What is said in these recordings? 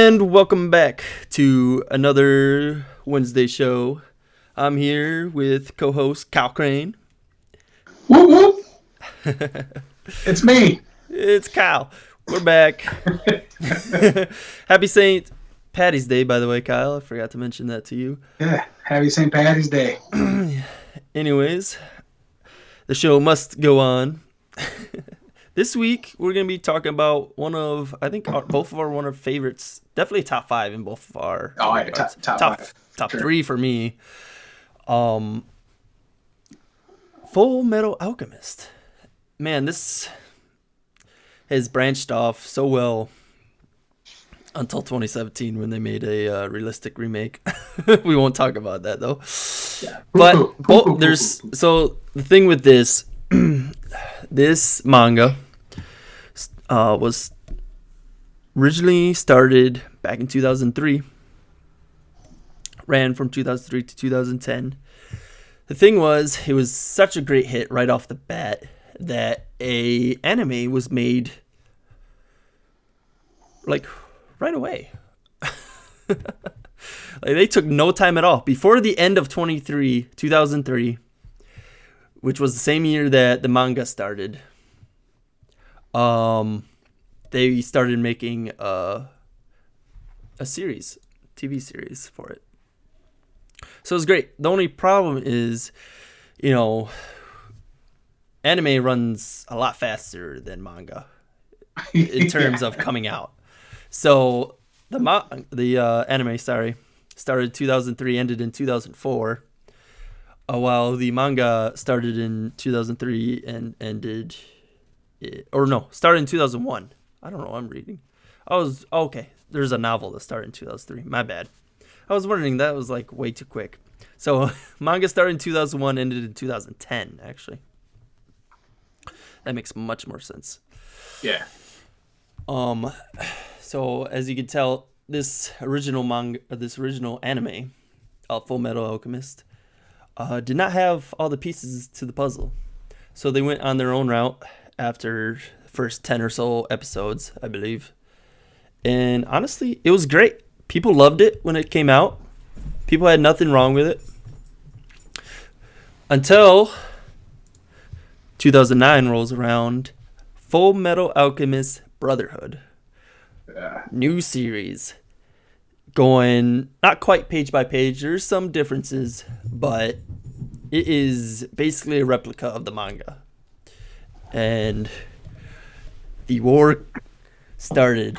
And welcome back to another Wednesday show. I'm here with co-host Kyle Crane. Whoop whoop! It's me. It's Kyle. We're back. Happy St. Patty's Day, by the way, Kyle. I forgot to mention that to you. Yeah, happy St. Patty's Day. Anyways, the show must go on. This week, we're going to be talking about one of our favorites. Definitely top 5 in both of our regards. Top 5. Top sure. 3 for me. Full Metal Alchemist. Man, this has branched off so well until 2017 when they made a realistic remake. We won't talk about that though. Yeah. But so the thing with this this manga was originally started back in 2003. Ran from 2003 to 2010. The thing was, it was such a great hit right off the bat that a anime was made like right away. They took no time at all. Before the end of 2003, which was the same year that the manga started, they started making a series, TV series for it. So it was great. The only problem is, anime runs a lot faster than manga in terms of coming out. So the anime, started 2003, ended in 2004, while the manga started in 2003 and started in 2001. I don't know what I'm reading. There's a novel that started in 2003. My bad. I was wondering, that was like way too quick. So manga started in 2001, ended in 2010, actually. That makes much more sense. Yeah. So as you can tell, this original anime, Full Metal Alchemist, did not have all the pieces to the puzzle. So they went on their own route after the first 10 or so episodes, I believe. And honestly, it was great. People loved it when it came out. People had nothing wrong with it. Until 2009 rolls around. Full Metal Alchemist Brotherhood. New series. Going not quite page by page. There's some differences, but it is basically a replica of the manga. And the war started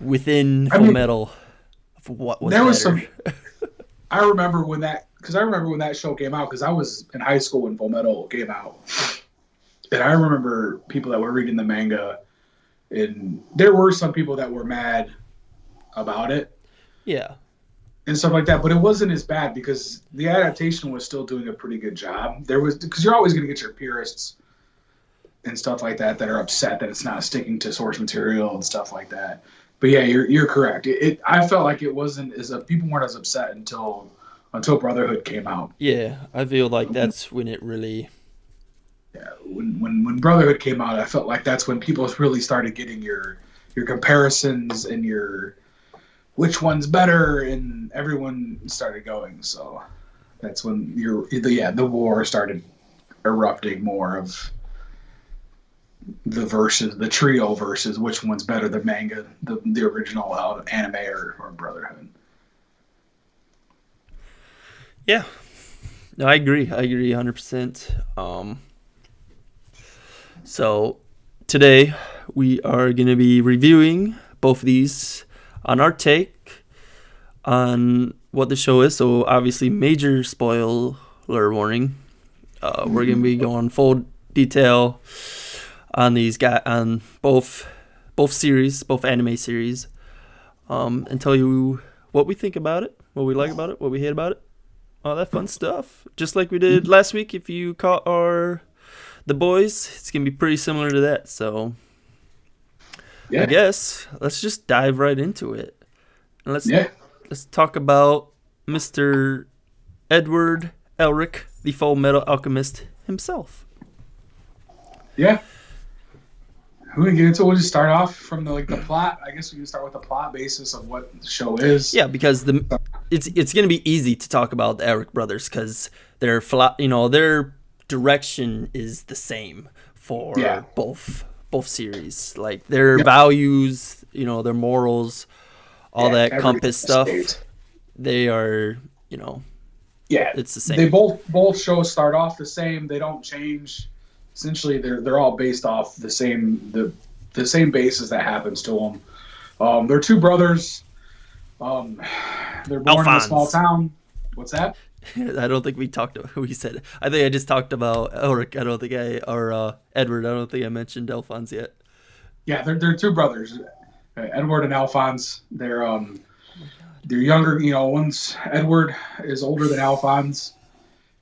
within Full Metal of what was there better. Was some. I remember when that show came out, because I was in high school when Full Metal came out, and I remember people that were reading the manga, and there were some people that were mad about it, and stuff like that. But it wasn't as bad because the adaptation was still doing a pretty good job. Because you're always going to get your purists and stuff like that are upset that it's not sticking to source material and stuff like that. But yeah, you're correct. I felt like it wasn't people weren't as upset until Brotherhood came out. Yeah, I feel like that's when it really. Yeah, when Brotherhood came out, I felt like that's when people really started getting your comparisons and your which one's better, and everyone started going. So that's when the war started erupting more of the trio versus which one's better, the manga, the original anime or Brotherhood. Yeah, no, I agree 100%. So today we are going to be reviewing both of these on our take on what the show is. So obviously, major spoiler warning. We're going to be going full detail on these on both series, both anime series, and tell you what we think about it, what we like about it, what we hate about it, all that fun stuff. Just like we did last week. If you caught The Boys, it's gonna be pretty similar to that. So yeah. I guess let's just dive right into it, and let's talk about Mr. Edward Elric, the Full Metal Alchemist himself. Yeah. we gonna get into it. We'll just start off from the plot. I guess we can start with the plot basis of what the show is. Yeah, because it's gonna be easy to talk about the Eric brothers because their direction is the same Yeah. for both series. Like their Yep. values, their morals, all Yeah. that Everything compass stays. stuff. They are, you know, Yeah. it's the They same. both shows start off the same. They don't change. Essentially, they're all based off the same basis that happens to them. They're two brothers. Um, they're born in a small Alphonse. town. What's that? I don't think we talked about. We said. I think I just talked about Ulrich. I don't think Edward. I don't think I mentioned Alphonse yet. Yeah, they're two brothers, Edward and Alphonse. They're younger. One's Edward is older than Alphonse.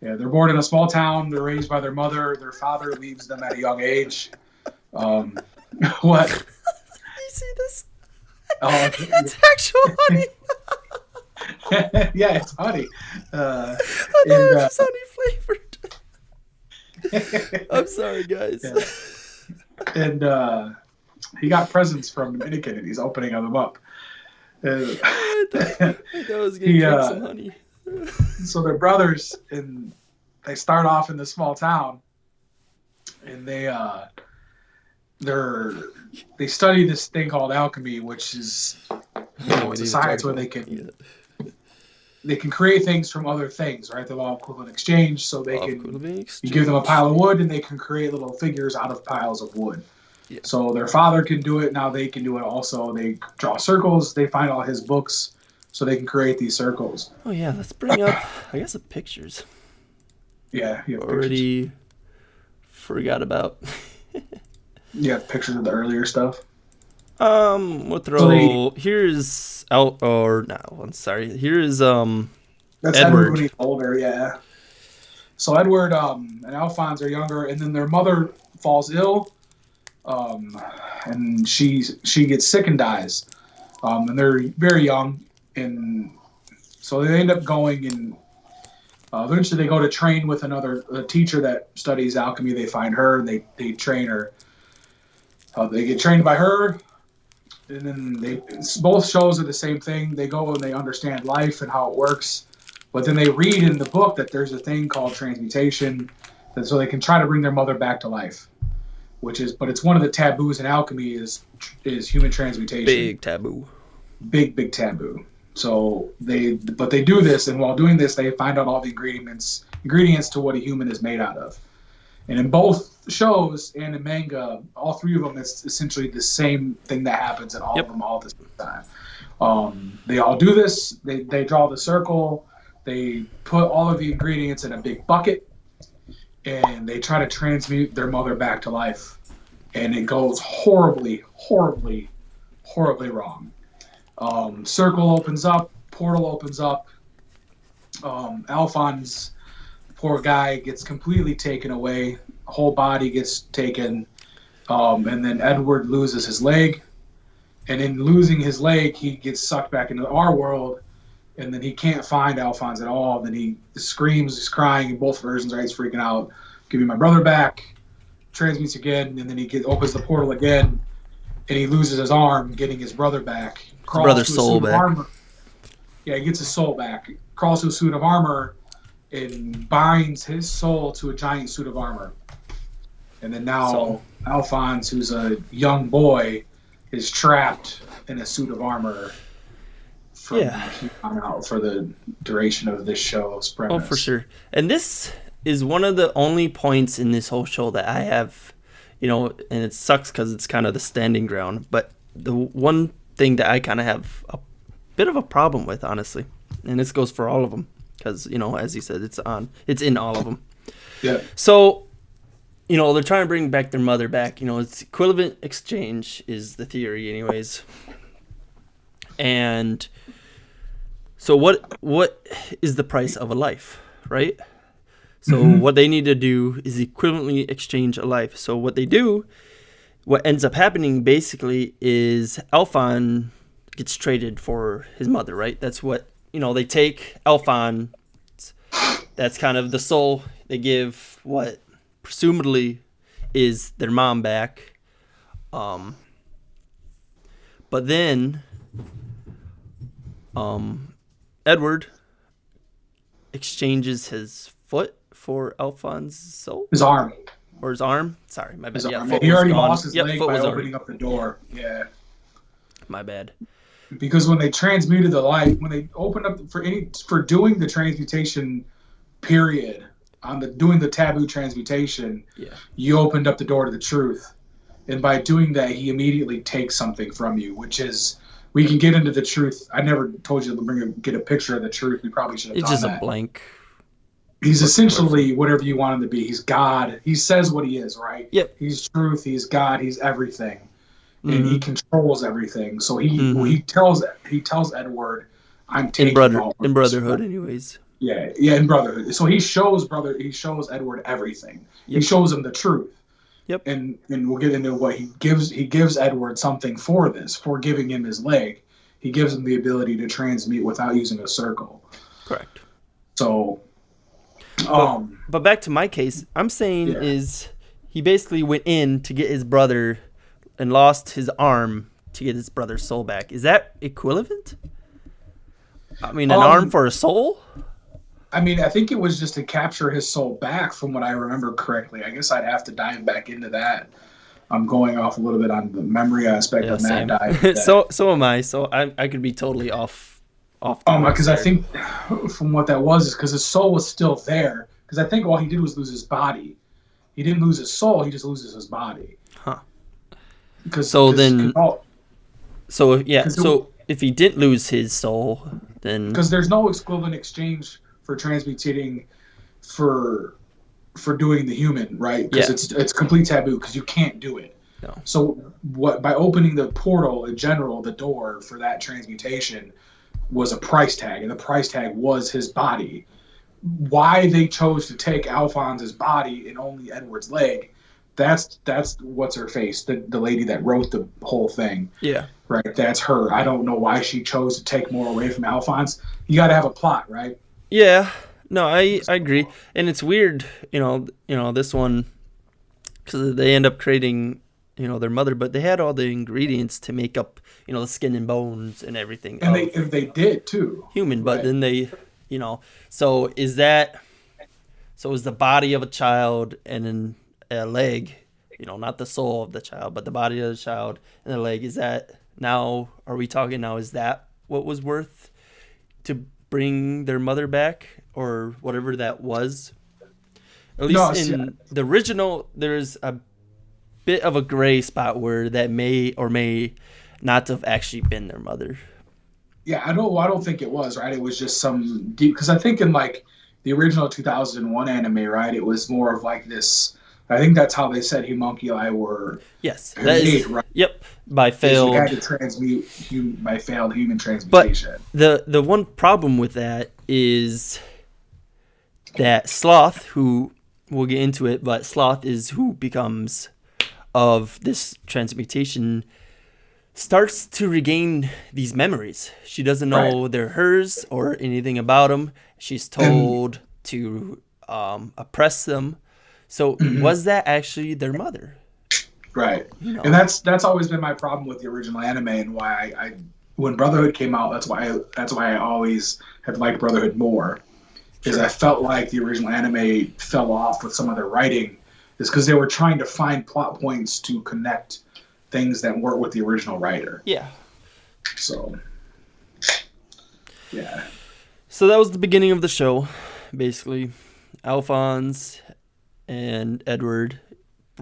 Yeah, they're born in a small town. They're raised by their mother. Their father leaves them at a young age. Um, what? You see this? Oh, It's actual honey. yeah, it's honey. I thought And it was just honey flavored. I'm sorry, guys. yeah. And he got presents from Dominican, and he's opening them up. I thought I was gonna He, drink some honey. So they're brothers, and they start off in the small town, and they study this thing called alchemy, which is it's a science where they can create things from other things, right? The law of equivalent exchange, so you give them a pile of wood, and they can create little figures out of piles of wood. Yeah. So their father can do it. Now they can do it also. They draw circles. They find all his books, so they can create these circles. Oh yeah, let's bring up. I guess the pictures. Yeah, you have Already forgot about. You have pictures of the earlier stuff. We'll throw. Here's out or no. I'm sorry. Here's That's Edward when he's older. Yeah. So Edward and Alphonse are younger, and then their mother falls ill, and she gets sick and dies, and they're very young, and so they end up going and eventually they go to train with a teacher that studies alchemy. They find her and they train her. They get trained by her, and then both shows are the same thing. They go and they understand life and how it works, but then they read in the book that there's a thing called transmutation, and so they can try to bring their mother back to life. But it's one of the taboos in alchemy is human transmutation. big taboo. Big taboo. So they do this, and while doing this, they find out all the ingredients to what a human is made out of. And in both shows and in manga, all three of them, it's essentially the same thing that happens in all of them all at the same time. They all do this. They draw the circle. They put all of the ingredients in a big bucket, and they try to transmute their mother back to life. And it goes horribly, horribly, horribly wrong. Circle opens up, portal opens up. Alphonse, poor guy, gets completely taken away. Whole body gets taken. And then Edward loses his leg. And in losing his leg, he gets sucked back into our world. And then he can't find Alphonse at all. Then he screams, he's crying in both versions, right? He's freaking out. Give me my brother back. Transmutes again. And then he opens the portal again. And he loses his arm, getting his brother back. Crawls brother's soul back. Armor. Yeah, he gets his soul back. Crawls to a suit of armor and binds his soul to a giant suit of armor. And then now Alphonse, who's a young boy, is trapped in a suit of armor for the duration of this show's premise. Oh, for sure. And this is one of the only points in this whole show that I have, and it sucks because it's kind of the standing ground, but the one thing that I kind of have a bit of a problem with, honestly, and this goes for all of them, because, as you said, it's in all of them. Yeah. So, they're trying to bring back their mother back. It's equivalent exchange is the theory anyways. And so what is the price of a life, right? So what they need to do is equivalently exchange a life. So what they do, what ends up happening basically is Alphonse gets traded for his mother, right? That's what, they take Alphonse. That's kind of the soul. They give what presumably is their mom back. Um, but then Edward exchanges his foot for Alphonse's soul His arm. or his arm. Sorry, my His bad. Yeah, arm. foot He was already gone. lost his Yep, leg foot by was already. opening up the door. Yeah. My bad. Because when they transmuted the light, when they opened up for doing the transmutation period, doing the taboo transmutation, Yeah. you opened up the door to the truth. And by doing that, he immediately takes something from you, which is, we can get into the truth. I never told you to get a picture of the truth. We probably should have It's done just a that. blank. He's essentially whatever you want him to be. He's God. He says what he is, right? Yep. He's truth. He's God. He's everything, and he Mm-hmm. controls everything. So he Mm-hmm. he tells Edward, "I'm taking all of In this." Brotherhood, anyways. Yeah, in Brotherhood. So he shows Edward everything. Yep. He shows him the truth. Yep. And we'll get into what he gives. He gives Edward something for this, for giving him his leg. He gives him the ability to transmute without using a circle. Correct. So, but back to my case, I'm saying is he basically went in to get his brother and lost his arm to get his brother's soul back. Is that equivalent? I mean, an arm for a soul? I mean, I think it was just to capture his soul back, from what I remember correctly. I guess I'd have to dive back into that. I'm going off a little bit on the memory aspect of that dive. So am I. So I could be totally off. Because I think from what that was is because his soul was still there. Because I think all he did was lose his body. He didn't lose his soul. He just loses his body. Huh. So if he didn't lose his soul, then because there's no equivalent exchange for transmutating for doing the human, right? Because it's complete taboo because you can't do it. No. So by opening the portal in general, the door for that transmutation was a price tag, and the price tag was his body. Why they chose to take Alphonse's body and only Edward's leg, that's what's her face, the lady that wrote the whole thing. Yeah. Right, that's her. I don't know why she chose to take more away from Alphonse. You got to have a plot, right? Yeah. No, I agree. And it's weird, this one, because they end up creating, their mother, but they had all the ingredients to make up, the skin and bones and everything. And they did too. Human, but then they, so is the body of a child and then a leg, not the soul of the child, but the body of the child and the leg, is that now, are we talking now, is that what was worth to bring their mother back or whatever that was? At least in the original, there's a bit of a gray spot where that may or may not have actually been their mother. Yeah, I don't think it was, right? It was just some deep, because I think in like the original 2001 anime, right, it was more of like this. I think that's how they said homunculi were. Yes, that is right. Yep, by failed. You had to transmute by failed human transmutation. But the one problem with that is that Sloth, who we'll get into it, but Sloth is who becomes of this transmutation, starts to regain these memories. She doesn't know they're hers or anything about them. She's told to oppress them. So was that actually their mother? Right. And that's always been my problem with the original anime, and why I when Brotherhood came out, that's why I always have liked Brotherhood more. Because I felt like the original anime fell off with some of their writing, is because they were trying to find plot points to connect things that weren't with the original writer. Yeah. So, yeah. So that was the beginning of the show, basically. Alphonse and Edward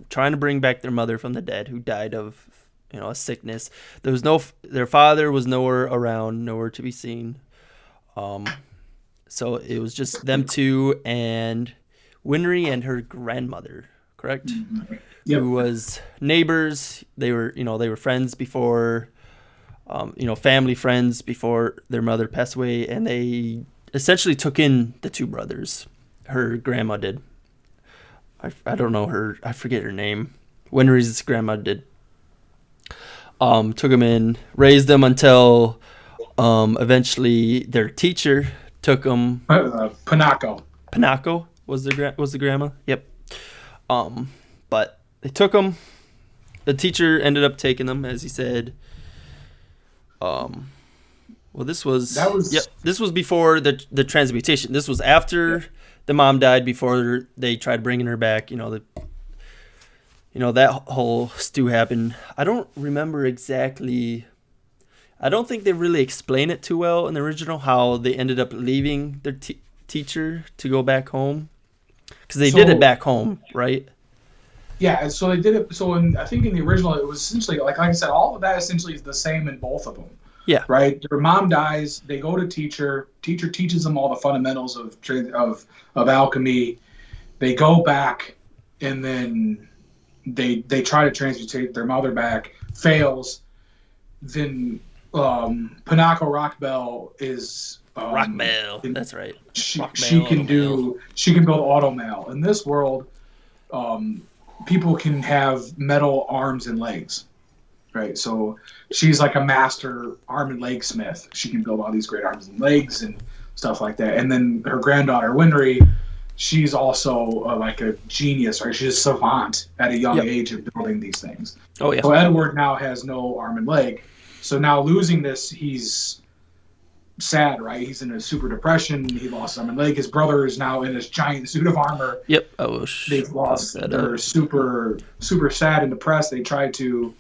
trying to bring back their mother from the dead, who died of, a sickness. There was their father was nowhere around, nowhere to be seen. So it was just them two and Winry and her grandmother, correct? Mm-hmm. Yep. Who was neighbors. They were friends before, family friends before their mother passed away, and they essentially took in the two brothers. Her grandma did. I don't know her. I forget her name. Winry's grandma did. Took them in, raised them until eventually their teacher took them. Panako. Panako was the grandma. Yep. But they took them the teacher ended up taking them, as he said. Well, this was That was This was before the transmutation. This was after the mom died. Before they tried bringing her back. That whole stew happened. I don't remember exactly. I don't think they really explain it too well in the original how they ended up leaving their teacher to go back home, because they did it back home, right? Yeah, so they did it. So I think in the original, it was essentially like I said, all of that essentially is the same in both of them. Yeah. Right. Their mom dies. They go to teacher. Teacher teaches them all the fundamentals of alchemy. They go back, and then they try to transmutate their mother back. Fails. Then Panako Rockbell is Rockbell. That's right. She can build automail. In this world, people can have metal arms and legs, right? So she's like a master arm and leg smith. She can build all these great arms and legs and stuff like that. And then her granddaughter Winry, she's also like a genius, right? She's a savant at a young age of building these things. Oh yeah. So Edward now has no arm and leg. So now losing this, he's sad, right? He's in a super depression. He lost arm and leg. His brother is now in this giant suit of armor. Yep. I wish they've lost. They're super sad and depressed. They try to,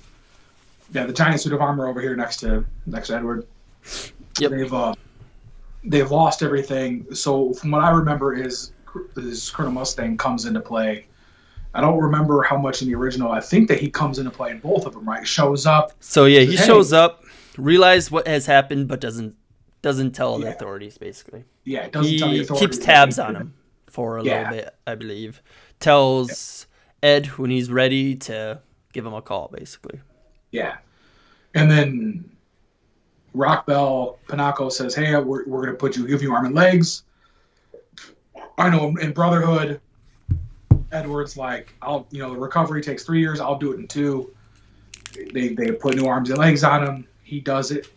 the giant suit of armor over here next to Edward. Yep. They've lost everything. So from what I remember is Colonel Mustang comes into play. I don't remember how much in the original. I think that he comes into play in both of them, right? Shows up. So yeah, he shows up, realizes what has happened, but doesn't tell the authorities, basically. Yeah, doesn't tell the authorities. Keeps tabs on him for a little bit, I believe. Tells Ed when he's ready to give him a call, basically. Yeah. And then Rockbell, Panako says, hey, we're going to give you arm and legs. I know in Brotherhood, Edward's like, the recovery takes 3 years. I'll do it in 2. They put new arms and legs on him. He does it,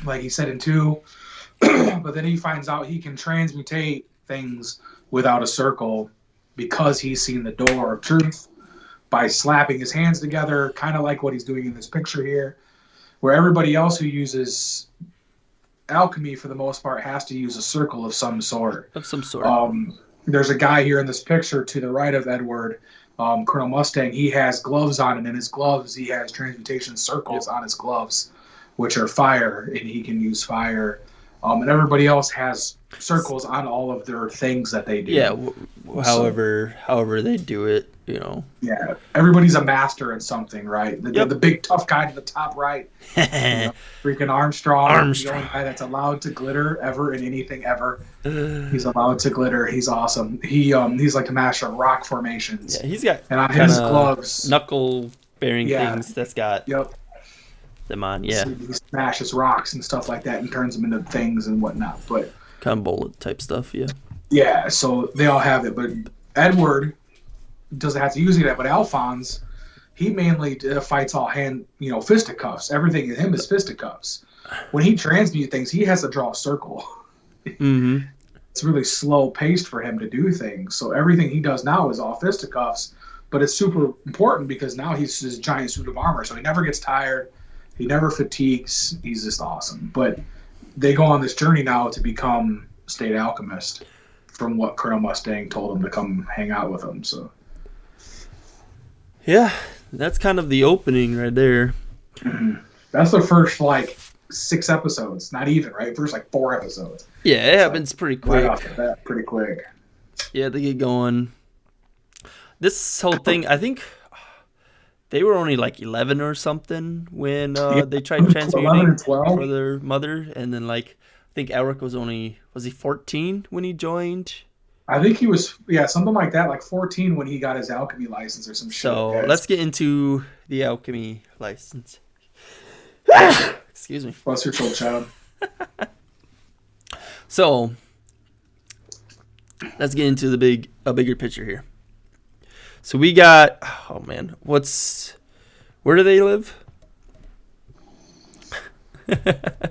like he said, in 2. But then he finds out he can transmutate things without a circle because he's seen the door of truth by slapping his hands together, kind of like what he's doing in this picture here, where everybody else who uses alchemy for the most part has to use a circle of some sort. There's a guy here in this picture to the right of Edward, Colonel Mustang. He has gloves on, and in his gloves he has transmutation circles on his gloves, which are fire, and he can use fire. And everybody else has circles on all of their things that they do. Yeah, however they do it, Yeah, everybody's a master at something, right? The big tough guy to the top right, freaking Armstrong, the only guy that's allowed to glitter ever in anything ever. He's allowed to glitter. He's awesome. He's like the master of rock formations. Yeah, he's got and on his gloves, knuckle bearing things that's got them on. Yeah, so he smashes rocks and stuff like that and turns them into things and whatnot. But kind of bullet type stuff. Yeah, so they all have it, but Edward doesn't have to use that, but Alphonse, he mainly fights all fisticuffs. Everything in him is fisticuffs. When he transmutes things, he has to draw a circle. Mm-hmm. It's really slow paced for him to do things. So everything he does now is all fisticuffs, but it's super important because now he's his giant suit of armor, so he never gets tired. He never fatigues. He's just awesome. But they go on this journey now to become state alchemist from what Colonel Mustang told him to come hang out with him. So yeah, that's kind of the opening right there. Mm-hmm. That's the first 6 episodes, not even, right? First 4 episodes. Yeah, it happens pretty quick. Right off the bat, pretty quick. Yeah, they get going. This whole thing, I think they were only 11 or something when they tried transmuting for their mother, and then I think Eric was he 14 when he joined? I think he was, something like that, 14 when he got his alchemy license or some shit. So let's get into the alchemy license. Excuse me. Bless your soul, child. So let's get into a bigger picture here. So we got, where do they live?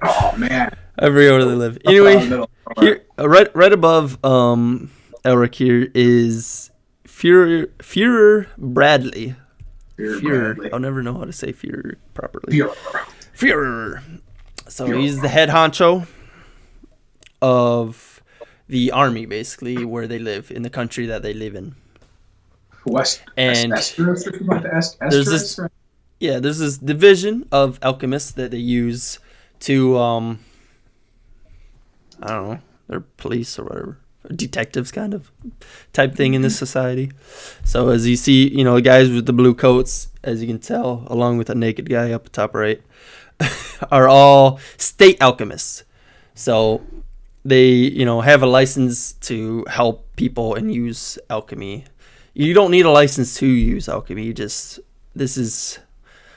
Oh man, I forget where they live. Anyway, here, right above Elric here is Führer Bradley. Führer. I'll never know how to say Führer properly. Führer. So he's the head honcho of the army, basically, where they live, in the country that they live in. And there's this division of alchemists that they use to, I don't know, they're police or whatever. Detectives kind of type thing in this society. So as you see, the guys with the blue coats, as you can tell, along with a naked guy up top right, are all state alchemists. So they, have a license to help people and use alchemy. You don't need a license to use alchemy. This is,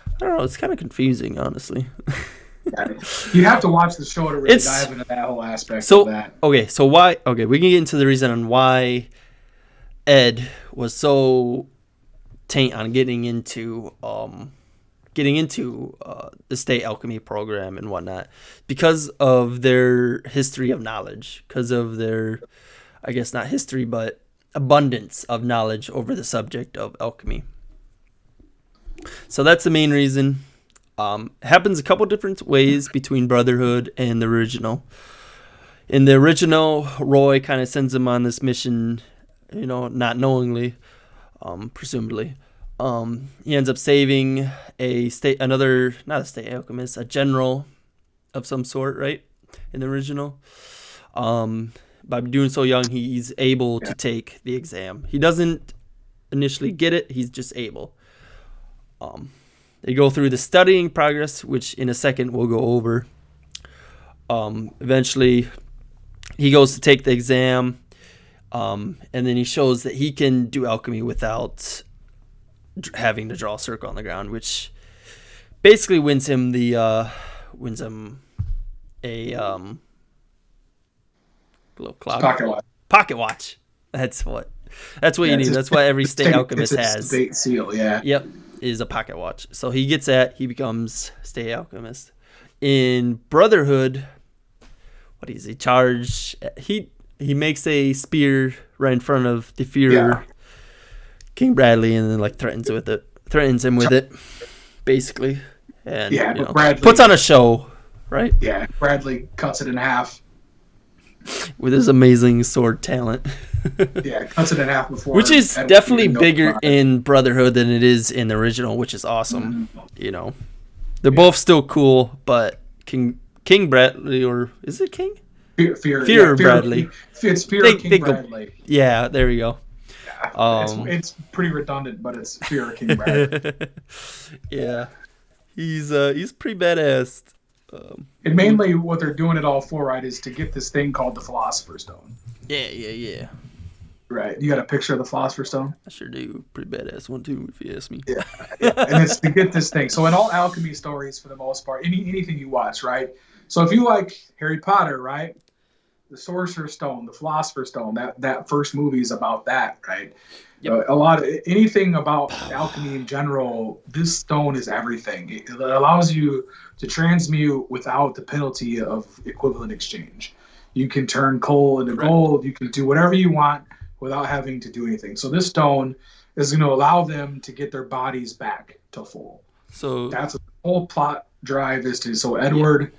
I don't know, it's kind of confusing, honestly. You have to watch the show to really dive into that whole aspect of that. So why? Okay, we can get into the reason on why Ed was so taint on getting into the state alchemy program and whatnot, because of their history of knowledge, because of their, I guess not history, but abundance of knowledge over the subject of alchemy. So that's the main reason. Happens a couple different ways between Brotherhood and the original. In the original, Roy kind of sends him on this mission, not knowingly, presumably. He ends up saving a general of some sort, right? In the original. By doing so young, he's able to take the exam. He doesn't initially get it, he's just able. They go through the studying progress, which in a second we'll go over. Eventually, he goes to take the exam, and then he shows that he can do alchemy without having to draw a circle on the ground, which basically wins him a little clock. Pocket watch. That's what you need. That's what every state alchemist has. State seal, yeah. Yep. Is a pocket watch. So he gets that, he becomes state alchemist. In Brotherhood, what is he charged? He makes a spear right in front of the Führer, King Bradley, and then threatens him with it, basically. And Bradley puts on a show, right? Yeah, Bradley cuts it in half. With his amazing sword talent. Yeah, cuts it in half before. Which is definitely bigger in Brotherhood than it is in the original, which is awesome. Mm-hmm. They're both still cool, but King Bradley, or is it King? Fear Bradley. It's Fear King Bradley. Yeah, there we go. Yeah, it's pretty redundant, but it's Fear King Bradley. Yeah, he's pretty badass. And mainly what they're doing it all for, right, is to get this thing called the Philosopher's Stone. Yeah. Right. You got a picture of the Philosopher's Stone? I sure do. Pretty badass one, too, if you ask me. Yeah. And it's to get this thing. So in all alchemy stories, for the most part, anything you watch, right? So if you like Harry Potter, right, the Sorcerer's Stone, the Philosopher's Stone, that first movie is about that, right? Yep. A lot of anything about alchemy in general, this stone is everything. It allows you to transmute without the penalty of equivalent exchange. You can turn coal into gold. You can do whatever you want without having to do anything. So this stone is going to allow them to get their bodies back to full. So that's what the whole plot drive is to. So Edward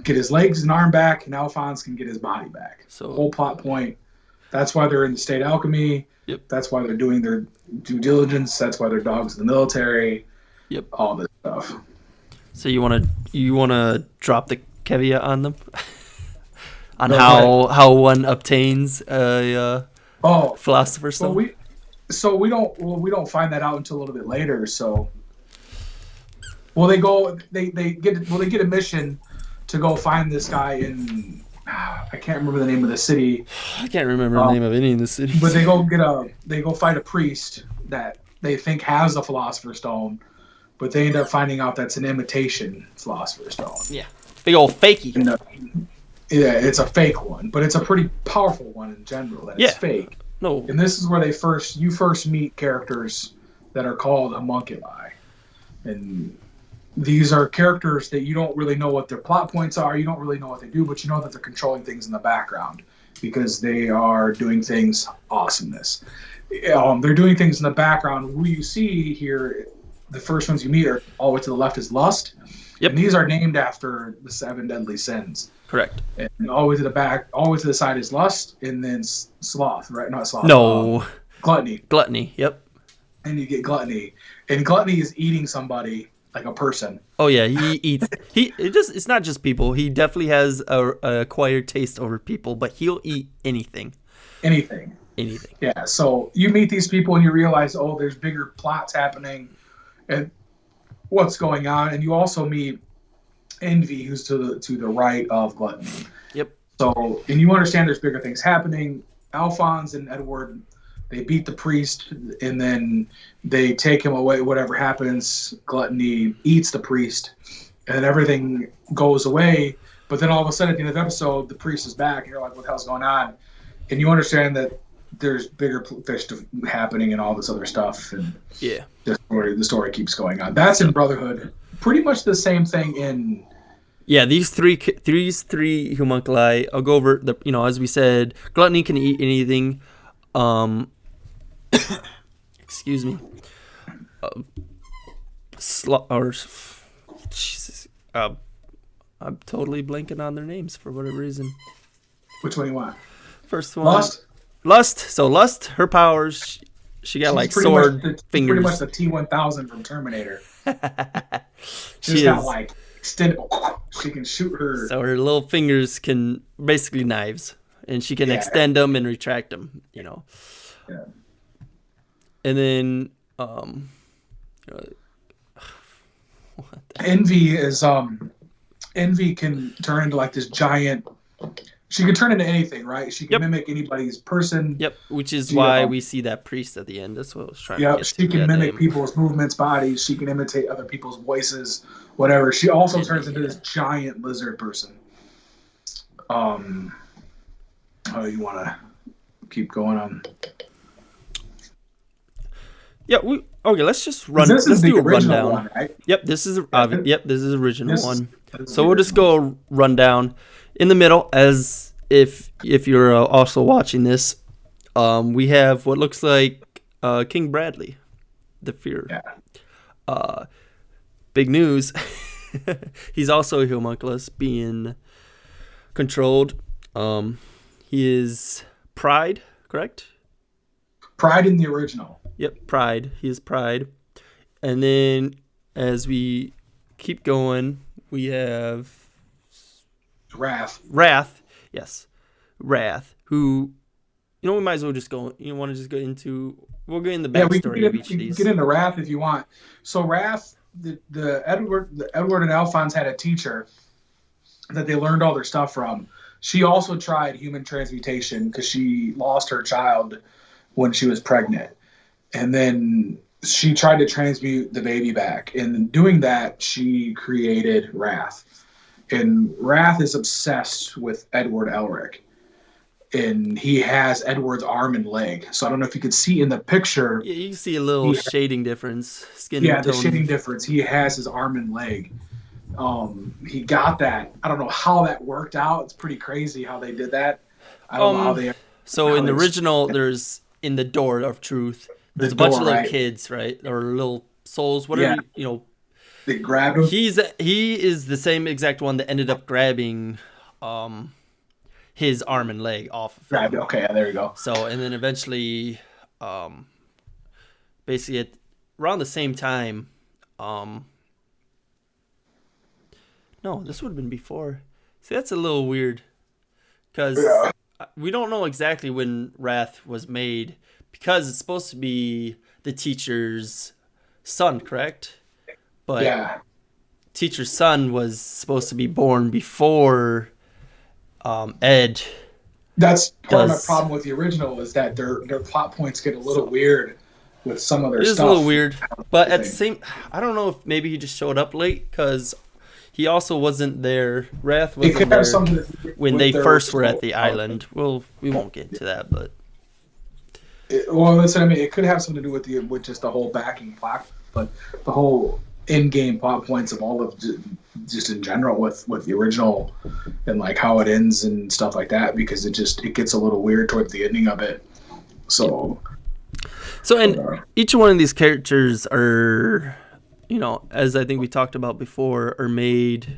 get his legs and arm back, and Alphonse can get his body back. So the whole plot point. That's why they're in the state alchemy. Yep. That's why they're doing their due diligence. That's why they're dogs in the military. Yep. All this stuff. So you wanna drop the caveat on them on how one obtains a Philosopher's Stone? We don't find that out until a little bit later. So they get a mission to go find this guy in. I can't remember the name of the city. I can't remember the name of any of the cities. But they go fight a priest that they think has a Philosopher's Stone, but they end up finding out that's an imitation Philosopher's Stone. Yeah, big old fakey. Yeah, it's a fake one, but it's a pretty powerful one in general. And it's fake. No. And this is where you first meet characters that are called homunculi, and these are characters that you don't really know what their plot points are. You don't really know what they do, but you know that they're controlling things in the background because they are doing things awesomeness. They're doing things in the background. Who you see here the first ones you meet are all the way to the left is lust. Yep. And these are named after the 7 deadly sins. Correct. And all the way to the back, all the way to the side is lust, and then sloth, right? Not sloth. No. Gluttony. Gluttony. Yep. And you get gluttony. And gluttony is eating somebody, like a person. Oh yeah, he eats. It's not just people. He definitely has a acquired taste over people, but he'll eat anything. Anything. Yeah. So you meet these people and you realize, oh, there's bigger plots happening, and what's going on. And you also meet Envy, who's to the right of Gluttony. Yep. So, and you understand there's bigger things happening. Alphonse and Edward, they beat the priest, and then they take him away. Whatever happens, Gluttony eats the priest, and then everything goes away. But then all of a sudden, at the end of the episode, the priest is back, and you're like, what the hell's going on? And you understand that there's bigger fish happening and all this other stuff. And yeah, the story keeps going on. That's in Brotherhood. Pretty much the same thing in... Yeah, these three homunculi. I'll go over the. As we said, Gluttony can eat anything. Excuse me. Jesus. I'm totally blanking on their names for whatever reason. Which one you want? First one. Lust. So Lust, her powers. She got like sword fingers. Pretty much the T-1000 from Terminator. She's got like extended. She can shoot her. So her little fingers can basically knives, and she can extend them and retract them. Yeah. And then Envy is Envy can turn into like this giant. She can turn into anything, right? She can mimic anybody's person. Yep, which is why we see that priest at the end. That's what I was trying to get to. She can mimic people's movements, bodies. She can imitate other people's voices, whatever. She also turns into this giant lizard person. Oh, you want to keep going on? Yeah, okay, let's just run. Let's do a rundown. One, right? Yep, this is the original one. So we'll just go rundown. In the middle, as if you're also watching this, we have what looks like King Bradley, the Fear. Yeah. Big news. He's also a homunculus being controlled. He is Pride, correct? Pride in the original. Yep, Pride. He is Pride. And then as we keep going, we have Wrath. Yes. Wrath. Who, we might as well just go. You want to just go into? We'll get in the backstory of each of these. Get into Wrath if you want. So Wrath, the Edward and Alphonse had a teacher that they learned all their stuff from. She also tried human transmutation because she lost her child when she was pregnant, and then she tried to transmute the baby back. And in doing that, she created Wrath. And Wrath is obsessed with Edward Elric. And he has Edward's arm and leg. So I don't know if you could see in the picture. Yeah, you can see a little shading difference. Skin tone. The shading difference. He has his arm and leg. He got that. I don't know how that worked out. It's pretty crazy how they did that. I don't know how they... So in the original, there's in the Door of Truth, there's a bunch of little kids, right? Or little souls, whatever, They grabbed him. He is the same exact one that ended up grabbing his arm and leg off of him. Grabbed it. Okay, there you go. So, and then eventually, basically around the same time, no, this would have been before. See, that's a little weird because we don't know exactly when Wrath was made because it's supposed to be the teacher's son, correct? But teacher's son was supposed to be born before Ed. That's part of my problem with the original is that their plot points get a little weird with some of their stuff. It is a little weird, but at the same, I don't know if maybe he just showed up late because he also wasn't there. Wrath wasn't there when they first were at the island. Well, we won't get into that, but listen, I mean, it could have something to do with just the whole backing plot, but the whole in-game plot points of all of just in general with the original and like how it ends and stuff like that, because it gets a little weird towards the ending of it. So and each one of these characters are as I think we talked about before, are made.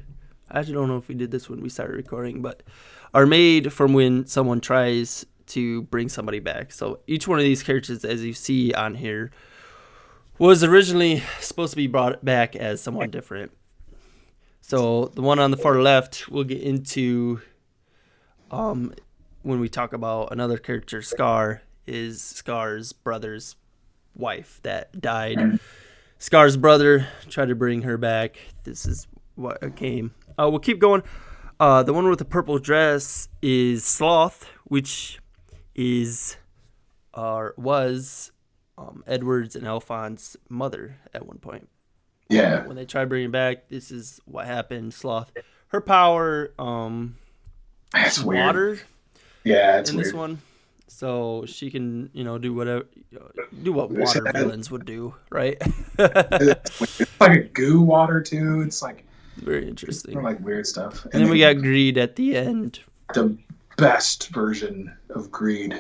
I actually don't know if we did this when we started recording, but are made from when someone tries to bring somebody back. So each one of these characters, as you see on here, was originally supposed to be brought back as someone different. So the one on the far left, we'll get into when we talk about another character, Scar, is Scar's brother's wife that died. Scar's brother tried to bring her back. This is what came. We'll keep going. The one with the purple dress is Sloth, which is was Edward's and Alphonse's mother at one point. Yeah. When they tried bringing back, this is what happened. Sloth, her power, That's weird. water. Yeah, it's in weird. This one, so she can do whatever, do what water villains would do, right? It's like a goo water too. It's like Very interesting. like weird stuff. And then we got Greed at the end. The best version of Greed.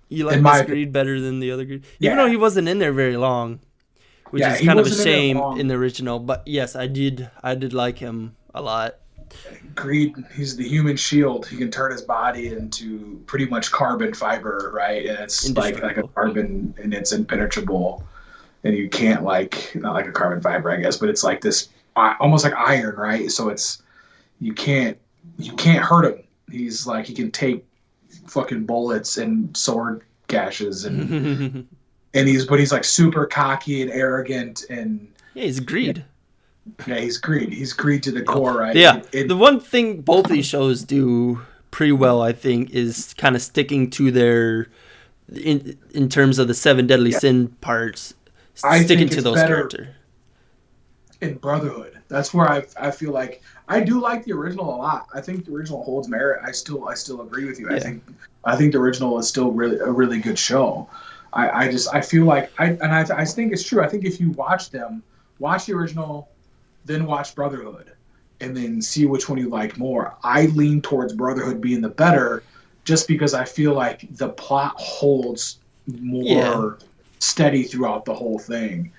You like this Greed better than the other Greed, even though he wasn't in there very long, which is kind of a shame in the original. But yes, I did like him a lot. Greed, he's the human shield. He can turn his body into pretty much carbon fiber, right? And it's like a carbon, and it's impenetrable. And you can't not like a carbon fiber, I guess, but it's like this almost like iron, right? So it's you can't hurt him. He's like he can take fucking bullets and sword gashes and but he's like super cocky and arrogant and he's Greed. Yeah, he's Greed. He's Greed to the core, right? Yeah. The one thing both these shows do pretty well, I think, is kind of sticking to their in terms of the 7 deadly sin parts, sticking to those characters. In Brotherhood, that's where I feel like I do like the original a lot. I think the original holds merit. I still agree with you. Yeah. I think the original is still a really good show. I feel like I think it's true. I think if you watch the original, then watch Brotherhood, and then see which one you like more. I lean towards Brotherhood being the better, just because I feel like the plot holds more steady throughout the whole thing.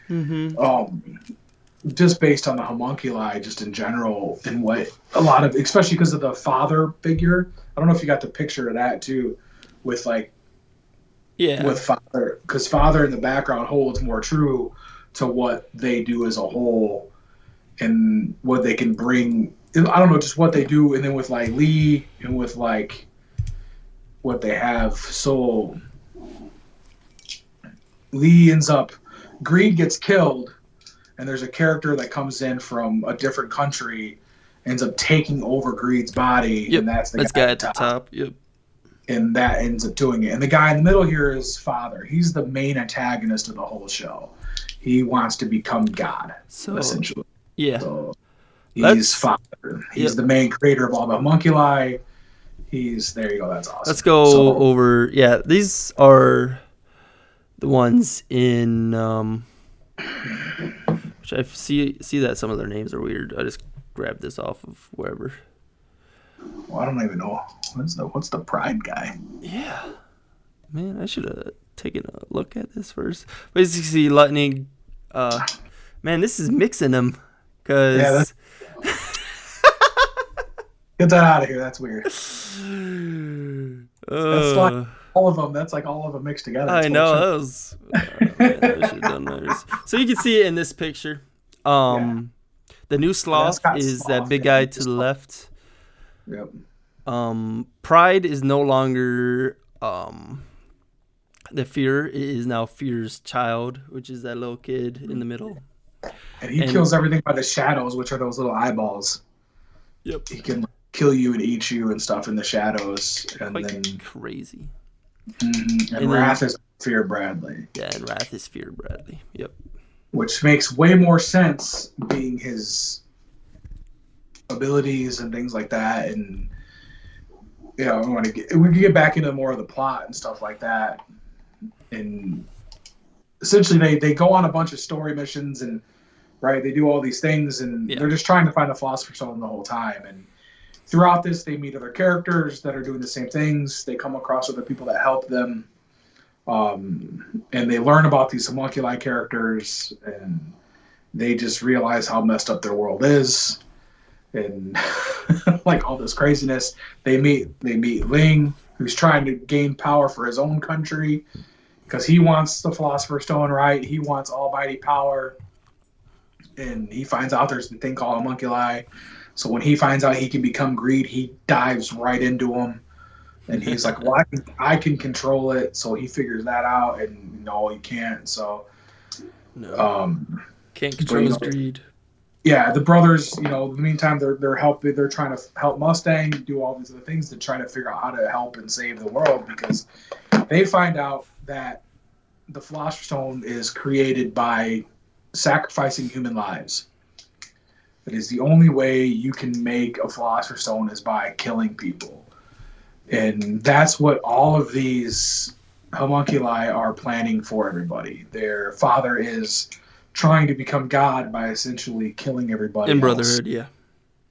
Just based on the homunculi, just in general, and what a lot of, especially because of the father figure. I don't know if you got the picture of that too, with father, because father in the background holds more true to what they do as a whole. And what they can bring, I don't know, just what they do, and then with like Lee and with like what they have. So Lee ends up, Greed gets killed, and there's a character that comes in from a different country, ends up taking over Greed's body, and that's the guy at the top. Yep. And that ends up doing it. And the guy in the middle here is Father. He's the main antagonist of the whole show. He wants to become God, essentially. Yeah. So he's Father. He's the main creator of all the homunculi. There you go. That's awesome. Let's go over. Yeah, these are the ones in which I see that some of their names are weird. I just grabbed this off of wherever. Well, I don't even know what's the Pride guy. Yeah, man, I should have taken a look at this first. Basically, Lightning. Man, this is mixing them. Cause get that out of here. That's weird. That's like all of them. That's like all of them mixed together. I know. That was. Man, I should have done those. So you can see it in this picture. The new Sloth is that big guy to the left. Yep. Pride is no longer the Fear. It is now Fear's child, which is that little kid in the middle. And he kills everything by the shadows, which are those little eyeballs. Yep. He can kill you and eat you and stuff in the shadows. And then crazy. Mm-hmm. And Wrath is Fear Bradley. Yeah, and Wrath is Fear Bradley. Yep. Which makes way more sense, being his abilities and things like that. And we can get back into more of the plot and stuff like that. And essentially, they go on a bunch of story missions, and they do all these things, and they're just trying to find the Philosopher's Stone the whole time. And throughout this, they meet other characters that are doing the same things. They come across other people that help them, and they learn about these homunculi characters, and they just realize how messed up their world is, and like all this craziness. They meet Ling, who's trying to gain power for his own country because he wants the Philosopher's Stone, right? He wants almighty power, and he finds out there's a thing called a homunculi. So when he finds out he can become greed, he dives right into him, and he's like, "Well, I can control it." So he figures that out, and no, he can't. So, No. um, Can't but control his greed. yeah, the brothers, in the meantime, they're trying to help Mustang do all these other things to try to figure out how to help and save the world because they find out that the Philosopher's Stone is created by sacrificing human lives. It is the only way you can make a Philosopher's Stone is by killing people. And that's what all of these homunculi are planning for everybody. Their father is trying to become God by essentially killing everybody In else. Brotherhood, yeah.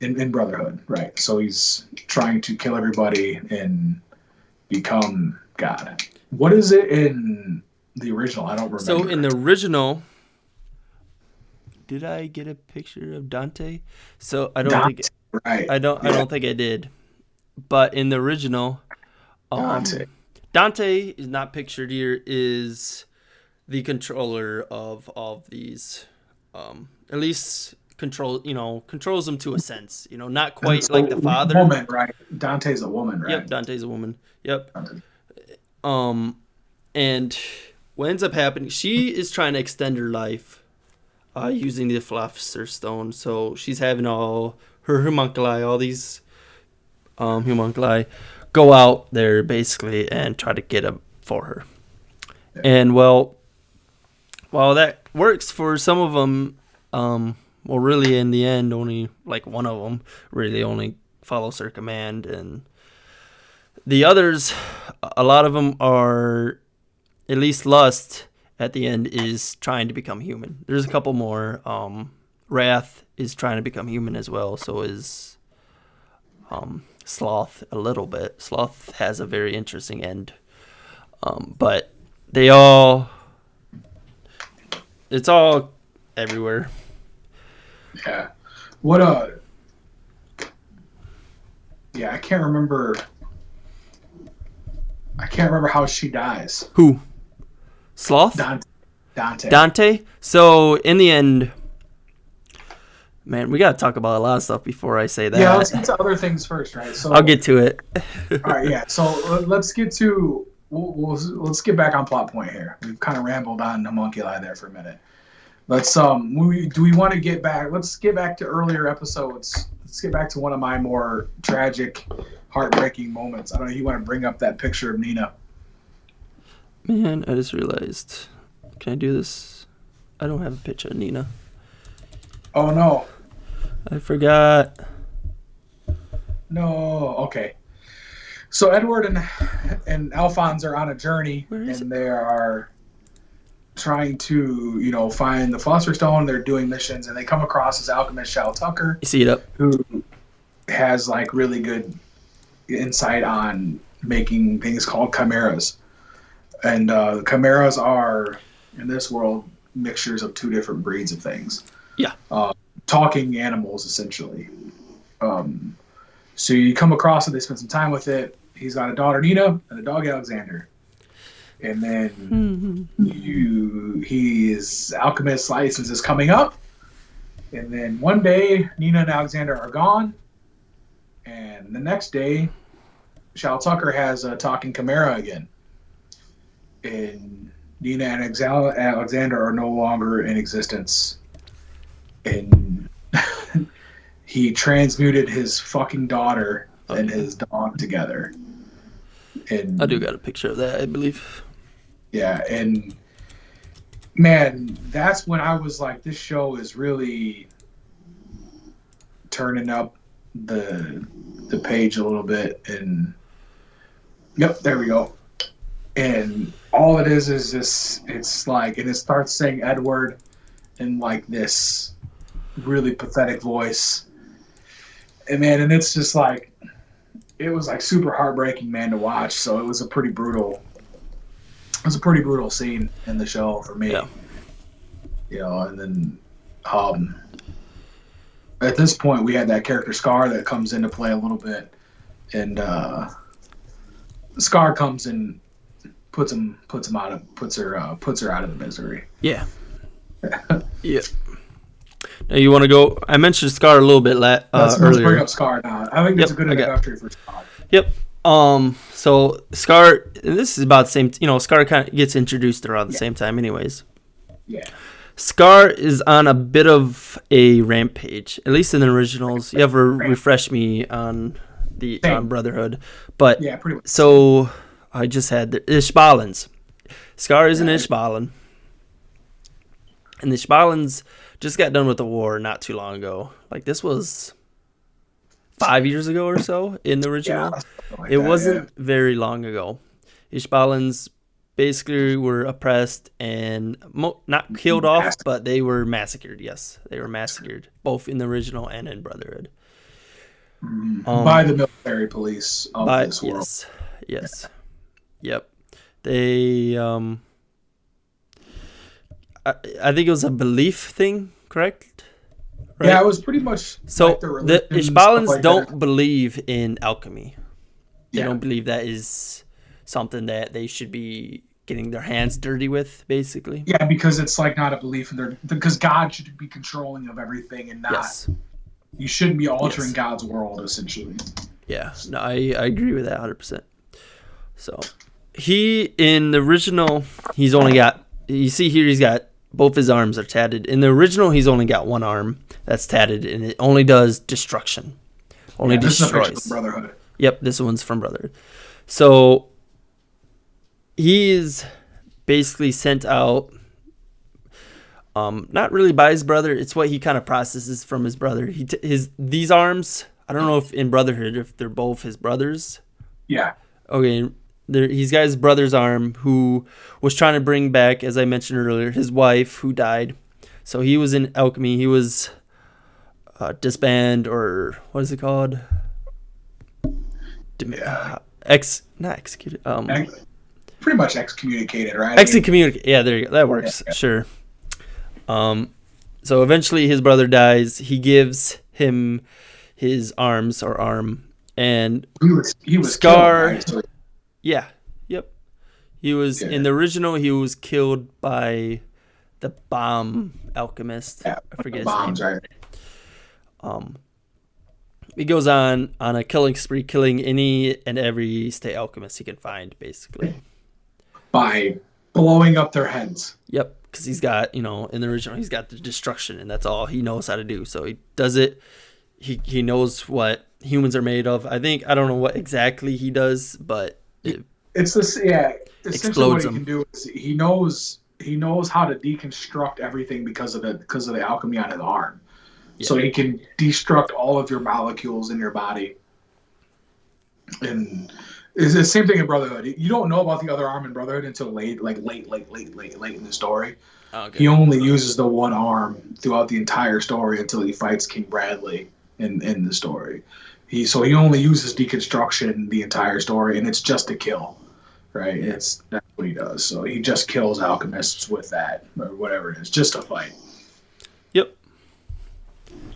In Brotherhood, right. So he's trying to kill everybody and become God. What is it in the original? I don't remember. So in the original, did I get a picture of Dante? So I don't think right. I don't think I did. But in the original, Dante. Dante is not pictured here. Is the controller of all of these? At least controls them to a sense. Not quite like the father. Woman, right? Dante's a woman, right? Yep, Dante's a woman. Yep. Dante. And what ends up happening? She is trying to extend her life using the Philosopher's Stone. So she's having all her homunculi, all these homunculi, go out there basically and try to get them for her. Yeah. And while that works for some of them, really in the end, only like one of them really only follows her command, and the others, a lot of them are, at least Lust at the end is trying to become human. There's a couple more. Wrath is trying to become human as well. So is Sloth a little bit. Sloth has a very interesting end. But it's all everywhere. Yeah. Yeah, I can't remember how she dies. Who? Sloth? Dante. So in the end, man, we gotta talk about a lot of stuff before I say that. Yeah, let's get to other things first, right? So I'll get to it. All right, yeah. So let's get to let's get back on plot point here. We've kind of rambled on homunculi there for a minute. Let's do we want to get back? Let's get back to earlier episodes. Let's get back to one of my more tragic, heartbreaking moments. I don't know if you want to bring up that picture of Nina. Man, I just realized. Can I do this? I don't have a picture of Nina. Oh, no. I forgot. No. Okay. So Edward and Alphonse are on a journey, and they are trying to, find the Philosopher's Stone. They're doing missions, and they come across this alchemist, Shao Tucker. You see it up? Who has, like, really good insight on making things called chimeras. And chimeras are, in this world, mixtures of two different breeds of things. Yeah. Talking animals, essentially. So you come across it, they spend some time with it. He's got a daughter, Nina, and a dog, Alexander. And then his alchemist license is coming up. And then one day, Nina and Alexander are gone. And the next day, Shao Tucker has a talking chimera again. And Nina and Alexander are no longer in existence. And he transmuted his fucking daughter and his dog together. And I do got a picture of that, I believe. Yeah, and man, that's when I was like, this show is really turning up the page a little bit. And yep, there we go. And all it is this, it's like, and it starts saying Edward in like this really pathetic voice. And man, and it's just like, it was like super heartbreaking, man, to watch. So it was a pretty brutal scene in the show for me. Yeah. And then Um, at this point, we had that character Scar that comes into play a little bit, and Scar comes and puts her out of the misery. Yeah. Yeah. Now you want to go? I mentioned Scar a little bit Let's earlier. bring up Scar now. I think it's a good introductory for Scar. Yep. So Scar, and this is about the same. Scar kind of gets introduced around the same time, anyways. Yeah. Scar is on a bit of a rampage, at least in the originals. You ever refresh me on the Brotherhood, but yeah, pretty much. So I just had the Ishbalans. Scar is an Ishbalan, and the Ishbalans just got done with the war not too long ago. Like this was 5 years ago or so in the original. It wasn't very long ago. Ishbalans basically were oppressed and not killed off, but they were massacred. Yes, they were massacred, both in the original and in Brotherhood. By the military police of this world. Yes. Yep. They, I think it was a belief thing, correct? Right? Yeah, it was pretty much. So like the Ishbalans don't believe in alchemy. They don't believe that is something that they should be getting their hands dirty with, basically. Yeah, because it's like not a belief in their. Because God should be controlling of everything and not. Yes. You shouldn't be altering God's world, essentially. Yeah, no, I agree with that 100%. So he in the original, he's only got. You see here, he's got both his arms are tatted. In the original, he's only got one arm that's tatted, and it only does destruction. Only destroys. This is Brotherhood. Yep, this one's from Brotherhood. So he is basically sent out, not really by his brother. It's what he kind of processes from his brother. These arms. I don't know if in Brotherhood if they're both his brothers. Yeah. Okay. He's got his brother's arm who was trying to bring back, as I mentioned earlier, his wife who died. So he was in alchemy. He was disband, or what is it called? Not executed. Pretty much excommunicated, right? Excommunicated. Yeah, there you go. That works. Yeah. Sure. So eventually his brother dies. He gives him his arms or arm, and he was Scar. Killed, right? Yeah. Yep. He was in the original. He was killed by the bomb alchemist. Yeah, I forget his name. Right. He goes on a killing spree, killing any and every state alchemist he can find, basically. By blowing up their heads. Yep, because he's got, in the original, he's got the destruction, and that's all he knows how to do. So he does it. He knows what humans are made of. I don't know what exactly he does, but it's this. Yeah, essentially what he them. can do is he knows how to deconstruct everything because of the alchemy on his arm. Yeah. So he can destruct all of your molecules in your body. And it's the same thing in Brotherhood. You don't know about the other arm in Brotherhood until late in the story. Okay. He only uses the one arm throughout the entire story until he fights King Bradley in the story. He only uses deconstruction the entire story, and it's just to kill, right? Yeah. That's what he does. So he just kills alchemists with that, or whatever it is, just to fight. Yep.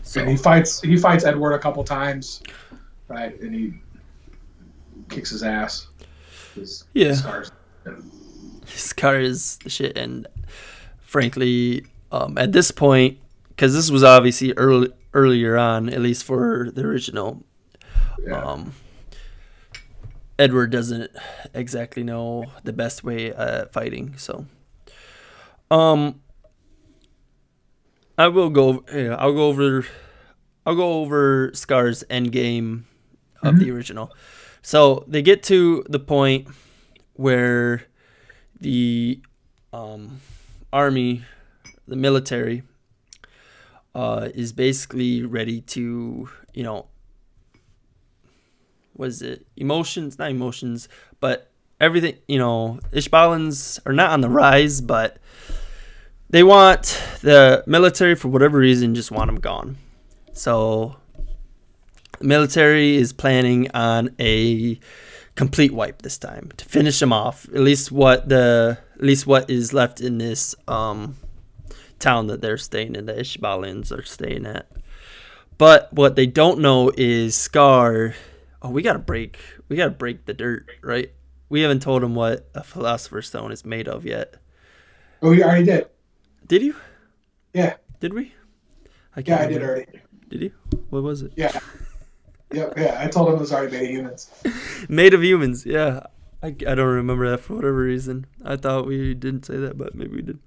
So and he fights Edward a couple times, right? And he kicks his ass. Scar is the shit, and frankly, at this point, because this was obviously earlier on, at least for the original, Edward doesn't exactly know the best way at fighting. So, I'll go over Scar's endgame of the original. So they get to the point where the army, the military, is basically ready to, what is it? Not emotions, but everything, Ishbalans are not on the rise, but they want the military, for whatever reason, just want them gone. So the military is planning on a complete wipe this time to finish them off. At least what is left in this town that they're staying in, the Ishbalans are staying at. But what they don't know is Scar. Oh, we gotta break the dirt, right? We haven't told him what a Philosopher's Stone is made of yet. Oh, you already did. Did you? Yeah, Did we? I yeah, can't I did remember. already. Did you? What was it? Yeah, yep, yeah. I told him it was already made of humans. Made of humans. Yeah. I don't remember that for whatever reason. I thought we didn't say that, but maybe we did.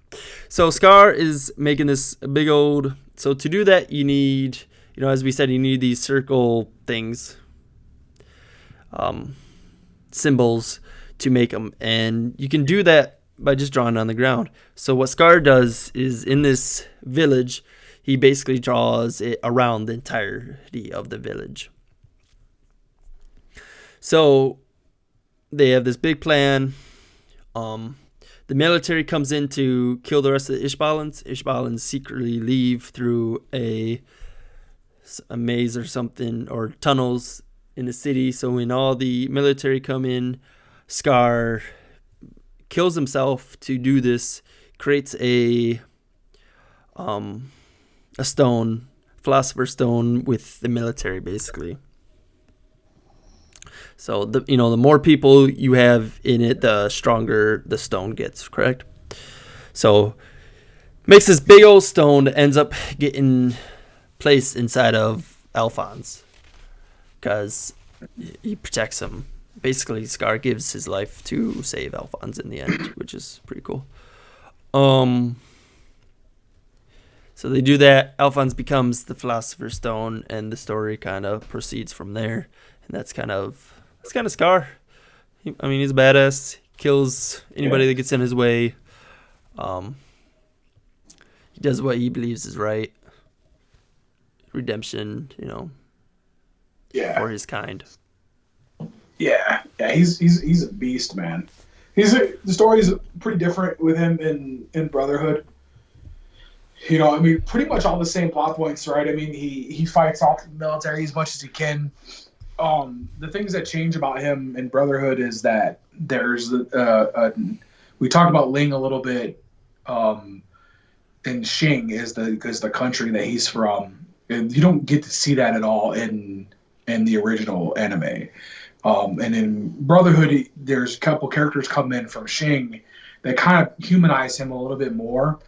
So Scar is making this big old. So to do that, you need, as we said, you need these circle things, um, symbols to make them, and you can do that by just drawing on the ground. So what Scar does is in this village, he basically draws it around the entirety of the village. So they have this big plan. Um, the military comes in to kill the rest of the Ishbalans. Ishbalans secretly leave through a maze or something, or tunnels in the city. So when all the military come in, Scar kills himself to do this, creates a stone, philosopher's stone, with the military basically. So the more people you have in it, the stronger the stone gets. Correct. So makes this big old stone that ends up getting placed inside of Alphonse because he protects him. Basically, Scar gives his life to save Alphonse in the end, which is pretty cool. So they do that. Alphonse becomes the Philosopher's Stone, and the story kind of proceeds from there. And that's kind of Scar. He's a badass. He kills anybody that gets in his way. He does what he believes is right. Redemption, Yeah, for his kind. yeah. He's a beast, man. The story's pretty different with him in Brotherhood. Pretty much all the same plot points, right? He fights off the military as much as he can. The things that change about him in Brotherhood is that there's we talked about Ling a little bit, and Xing is the country that he's from, and you don't get to see that at all in the original anime. And in Brotherhood, there's a couple characters come in from Xing that kind of humanize him a little bit more.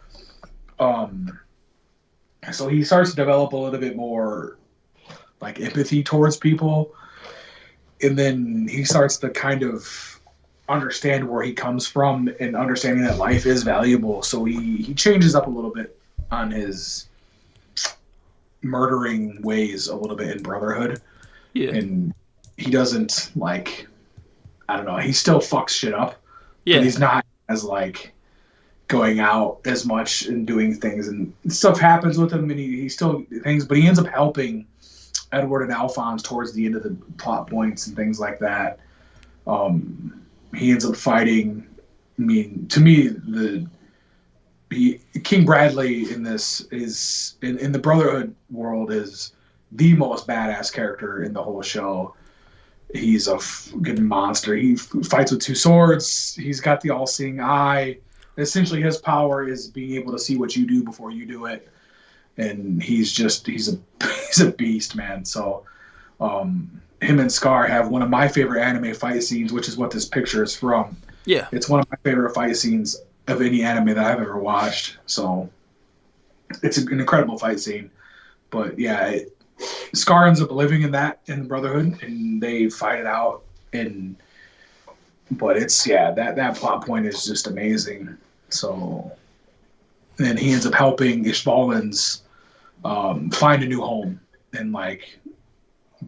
So he starts to develop a little bit more like empathy towards people, and then he starts to kind of understand where he comes from and understanding that life is valuable. So he changes up a little bit on his murdering ways a little bit in Brotherhood. Yeah. And he doesn't I don't know, he still fucks shit up. Yeah. But he's not as going out as much and doing things, and stuff happens with him, and he still things, but he ends up helping Edward and Alphonse towards the end of the plot points and things like that. He ends up fighting. To me, King Bradley in this is in the Brotherhood world is the most badass character in the whole show. He's a good monster. He fights with two swords. He's got the all-seeing eye. Essentially, his power is being able to see what you do before you do it, and he's a beast, man. So, him and Scar have one of my favorite anime fight scenes, which is what this picture is from. Yeah, it's one of my favorite fight scenes of any anime that I've ever watched. So, it's an incredible fight scene. But yeah, Scar ends up living in the Brotherhood, and they fight it out. But it's that plot point is just amazing. So then he ends up helping Ishbalans find a new home and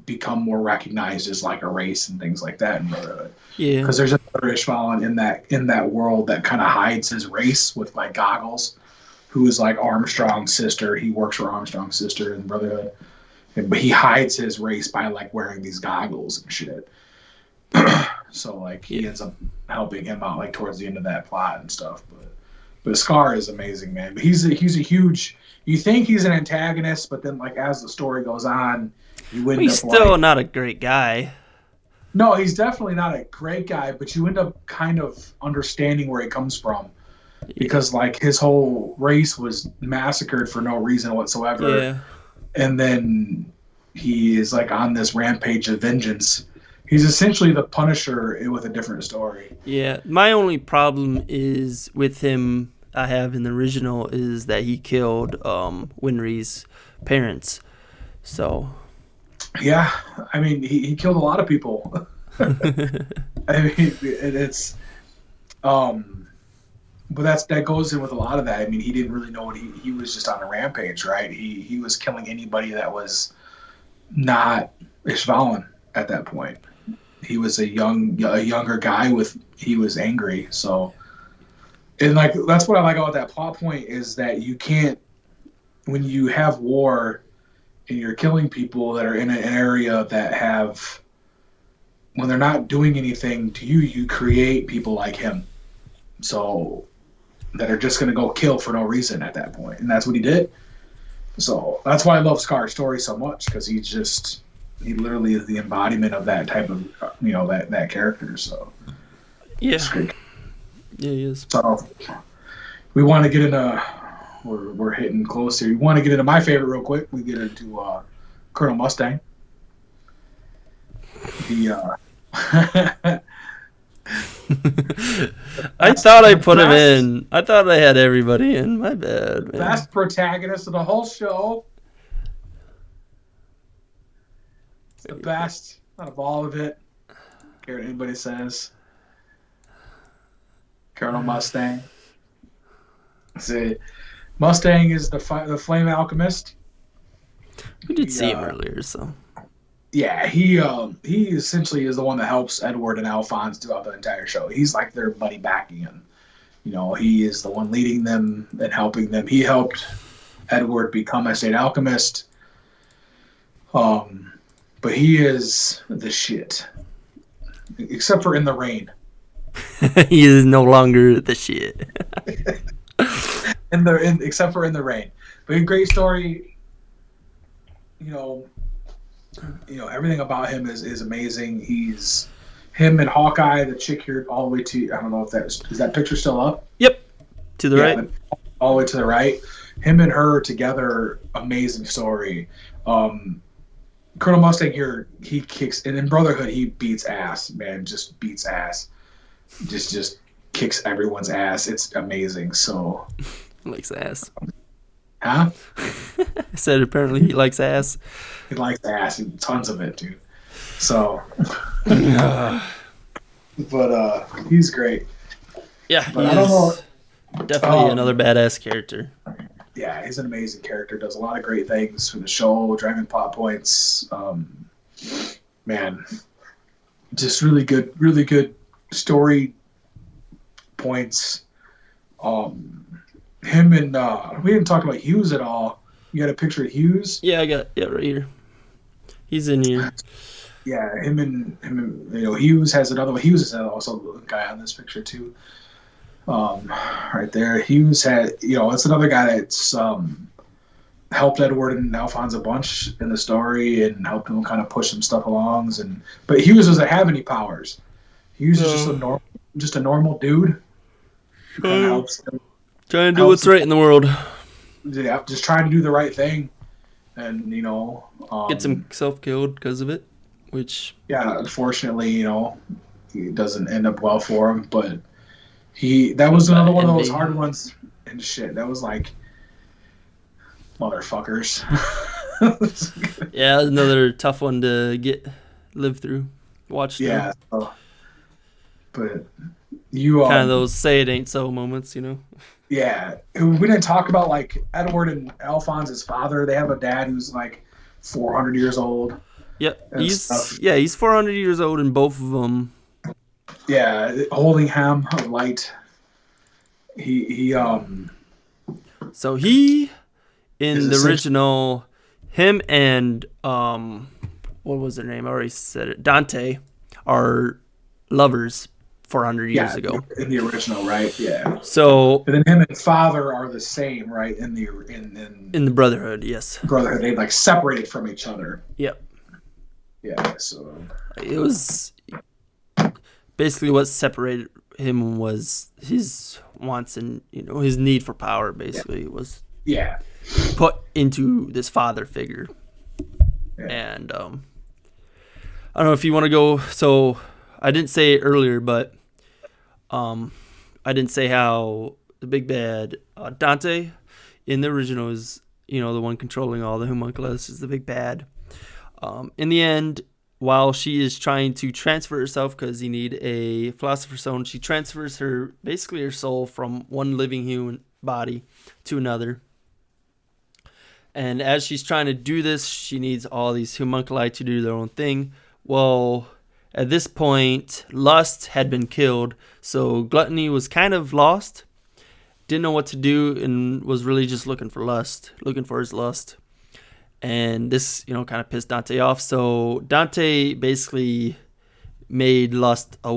become more recognized as a race and things like that in Brotherhood. Yeah, because there's another Ishbalan in that world that kind of hides his race with goggles, who is Armstrong's sister. He works for Armstrong's sister in Brotherhood, but he hides his race by wearing these goggles and shit. So he ends up helping him out towards the end of that plot and stuff. But Scar is amazing, man. But he's a huge. You think he's an antagonist, but then as the story goes on, he's still not a great guy. No, he's definitely not a great guy. But you end up kind of understanding where he comes from. because like his whole race was massacred for no reason whatsoever, Yeah. and then he is like on this rampage of vengeance. He's essentially the Punisher with a different story. Yeah. My only problem is with him I have in the original is that he killed Winry's parents. So Yeah, I mean, he killed a lot of people. I mean, it's but that goes in with a lot of that. I mean, he didn't really know what he was just on a rampage, right? He was killing anybody that was not Ishvalan at that point. He was a younger guy he was angry. So, and like that's what I like about that plot point is that you can't, when you have war and you're killing people that are in an area that have, when they're not doing anything to you, you create people like him. So that are just going to go kill for no reason at that point. And that's what he did. So that's why I love Scar's story so much, because he literally is the embodiment of that type of, that character. So yeah. Yeah, he is. So we want to get into, we're hitting close here. We want to get into my favorite real quick. We get into Colonel Mustang. The I thought I put him in. I thought I had everybody in. My bad, man. Best protagonist of the whole show. It's the best out of all of it. I don't care what anybody says. Colonel Mustang. See, Mustang is the Flame Alchemist. We did see him earlier, so. Yeah, he essentially is the one that helps Edward and Alphonse throughout the entire show. He's like their buddy backing him. He is the one leading them and helping them. He helped Edward become a state alchemist. But he is the shit. Except for in the rain. He is no longer the shit. Except for in the rain. But a great story. Everything about him is amazing. He's him and Hawkeye, the chick here, all the way to, I don't know if is that picture still up? Yep. To the right. All the way to the right. Him and her together, amazing story. Colonel Mustang here, he kicks, and in Brotherhood, he beats ass, man, just beats ass. Just kicks everyone's ass. It's amazing. So. Likes ass. Huh? I said apparently he likes ass. He likes ass, and tons of it, dude. So, but he's great. Yeah, but I don't know. Definitely another badass character. Yeah, he's an amazing character. Does a lot of great things for the show, driving plot points. Man, just really good story points. Him and we didn't talk about Hughes at all. You got a picture of Hughes? Yeah, I got right here. He's in here. Yeah, him and Hughes has another one. Hughes is also a guy on this picture too. Right there, Hughes had it's another guy that's helped Edward and Alphonse a bunch in the story and helped him kind of push some stuff along. But Hughes doesn't have any powers. Hughes is just a normal dude. Who kind of helps him. Trying to do what's right in the world. Yeah, just trying to do the right thing, and gets himself killed because of it, which unfortunately, it doesn't end up well for him. But that was another one of those hard ones and shit. That was like motherfuckers. Yeah, another tough one to live through, watch through. Yeah, but you kind of those say it ain't so moments, Yeah, we didn't talk about like Edward and Alphonse's father. They have a dad who's like 400 years old. Yep, he's 400 years old in both of them. Yeah, Holdingham of Light. He So he in the original, him and what was their name? I already said it. Dante are lovers 400 years ago. In the original, right? Yeah. So but then him and father are the same, right? In the Brotherhood, yes. Brotherhood, they like separated from each other. Yep. Yeah. So it was basically what separated him was his wants and his need for power basically was Yeah. put into this father figure. Yeah. And I don't know if you want to go. So I didn't say it earlier, but I didn't say how the big bad Dante in the original is the one controlling all the homunculus is the big bad. In the end, while she is trying to transfer herself because you need a philosopher's stone, she transfers basically her soul from one living human body to another. And as she's trying to do this, she needs all these homunculi to do their own thing. Well, at this point, lust had been killed, so gluttony was kind of lost. Didn't know what to do and was really just looking for his lust. And this, kind of pissed Dante off. So Dante basically made lust a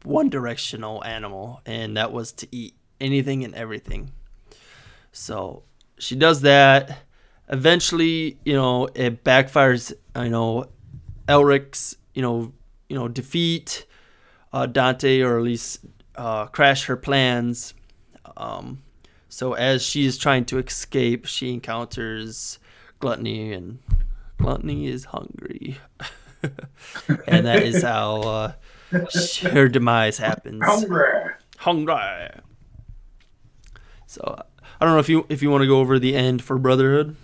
one-directional animal, and that was to eat anything and everything. So she does that. Eventually, it backfires. Elric's, defeat Dante, or at least crash her plans. So as she is trying to escape, she encounters Gluttony, and Gluttony is hungry. And that is how her demise happens. Hungry. So I don't know if you want to go over the end for Brotherhood.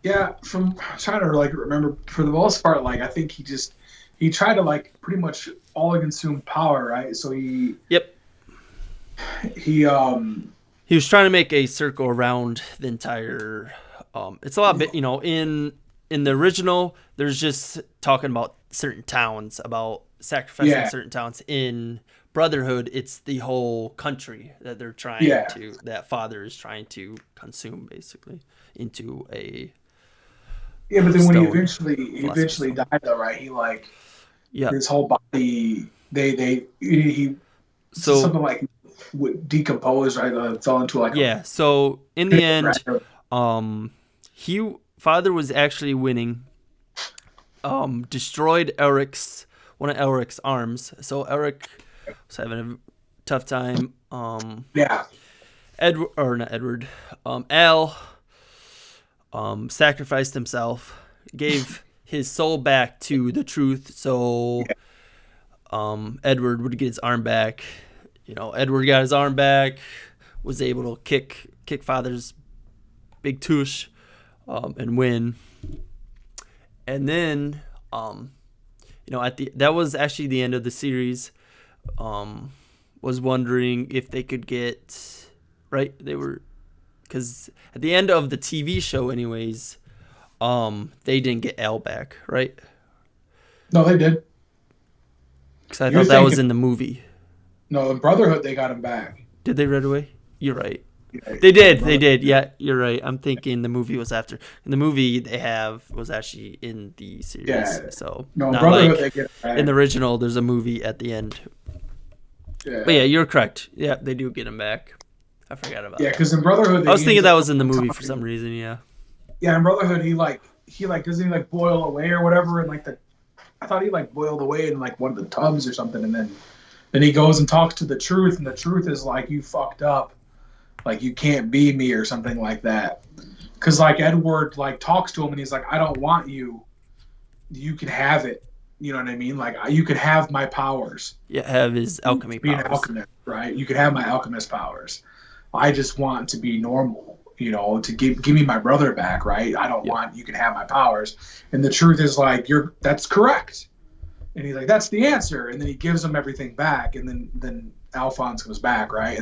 Yeah, I'm trying to remember, for the most part, I think he tried to pretty much all consume power, right? So he was trying to make a circle around the entire. It's a lot bit, in the original. There's just talking about certain towns, about sacrificing certain towns. In Brotherhood, it's the whole country that they're trying that father is trying to consume basically into a. Yeah, but then when he eventually died, though, right? He his whole body, he something like would decompose, right? Fell into So in the end, father was actually winning. Destroyed one of Elric's arms. So Elric was having a tough time. Al. Sacrificed himself, gave his soul back to the truth, so Edward would get his arm back. Edward got his arm back, was able to kick Father's big tush, and win. And then, that was actually the end of the series. Was wondering if they could get right. They were. Because at the end of the TV show, anyways, they didn't get Al back, right? No, they did. Because I thought that was in the movie. No, in Brotherhood, they got him back. Did they right away? You're right. Yeah, they did. Yeah, you're right. I'm thinking the movie was after. In the movie, was actually in the series. Yeah. So no, in Brotherhood, they get him back. In the original, there's a movie at the end. Yeah. But yeah, you're correct. Yeah, they do get him back. I forgot about that. Yeah, because in Brotherhood, I was thinking that was in the movie for some reason. Yeah. Yeah, in Brotherhood, he doesn't he boil away or whatever, and I thought he boiled away in one of the tubs or something, and then he goes and talks to the truth, and the truth is you fucked up, you can't be me or something like that, because Edward talks to him and he's like, I don't want you, you can have it. You know what I mean? You could have my powers. Yeah, have his alchemy powers. Be an alchemist, right? You could have my alchemist powers. I just want to be normal, to give me my brother back, right? I don't want, you can have my powers. And the truth is that's correct. And he's like, that's the answer. And then he gives him everything back. And then Alphonse comes back, right?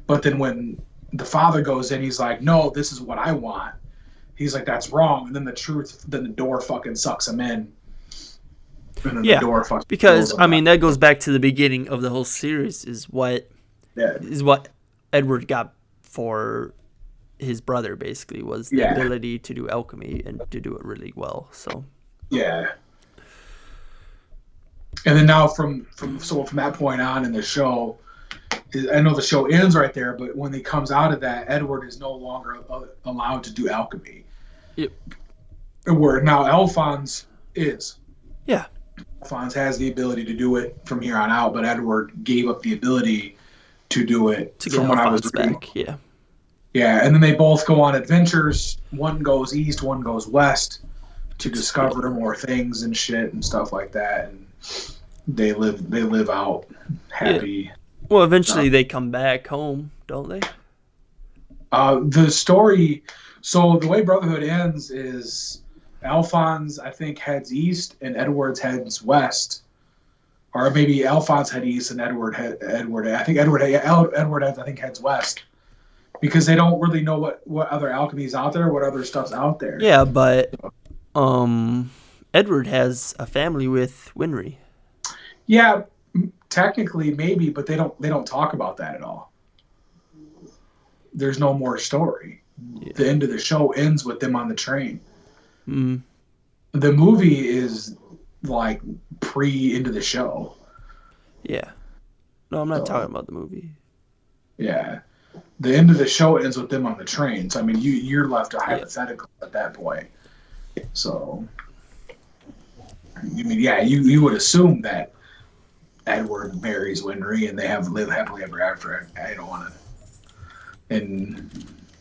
But then when the father goes in, he's like, no, this is what I want. He's like, that's wrong. And then the door fucking sucks him in. And then the door fucking because, that goes back to the beginning of the whole series is what Edward got for his brother, basically, was the ability to do alchemy and to do it really well. So and then now from that point on in the show, I know the show ends right there, but when he comes out of that, Edward is no longer allowed to do alchemy. Yep. Where now Alphonse is. Yeah. Alphonse has the ability to do it from here on out, but Edward gave up the ability to do it To get from what I was Alphonse reading. back, yeah. Yeah, and then they both go on adventures. One goes east, one goes west to discover more things and shit and stuff like that. And they live out Yeah. happy. Well, eventually they come back home, don't they? The story. So the way Brotherhood ends is Alphonse, I think, heads east and Edward's heads west, or maybe Alphonse head east and Edward. I think Edward I think heads west because they don't really know what other alchemy's out there, what other stuff's out there. Yeah, but Edward has a family with Winry. Yeah, technically maybe, but they don't talk about that at all. There's no more story. Yeah. The end of the show ends with them on the train. Mm. The movie is like into the show. Yeah. No, I'm not talking about the movie. Yeah. The end of the show ends with them on the train. So, I mean, you're left to hypothetical at that point. So, I mean, yeah, you would assume that Edward marries Winry and they live happily ever after. I don't want to. In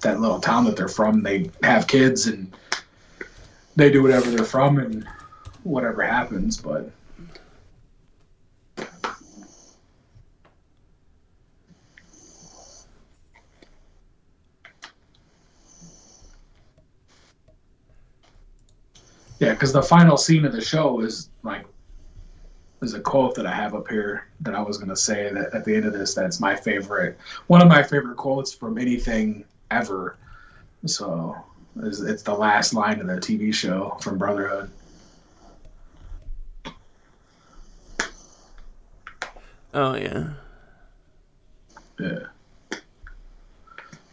that little town that they're from, they have kids and they do whatever they're from and whatever happens, but yeah, because the final scene of the show is a quote that I have up here that I was going to say that at the end of this, that's my favorite, one of my favorite quotes from anything ever. So it's the last line of the TV show from Brotherhood. Oh, yeah. Yeah.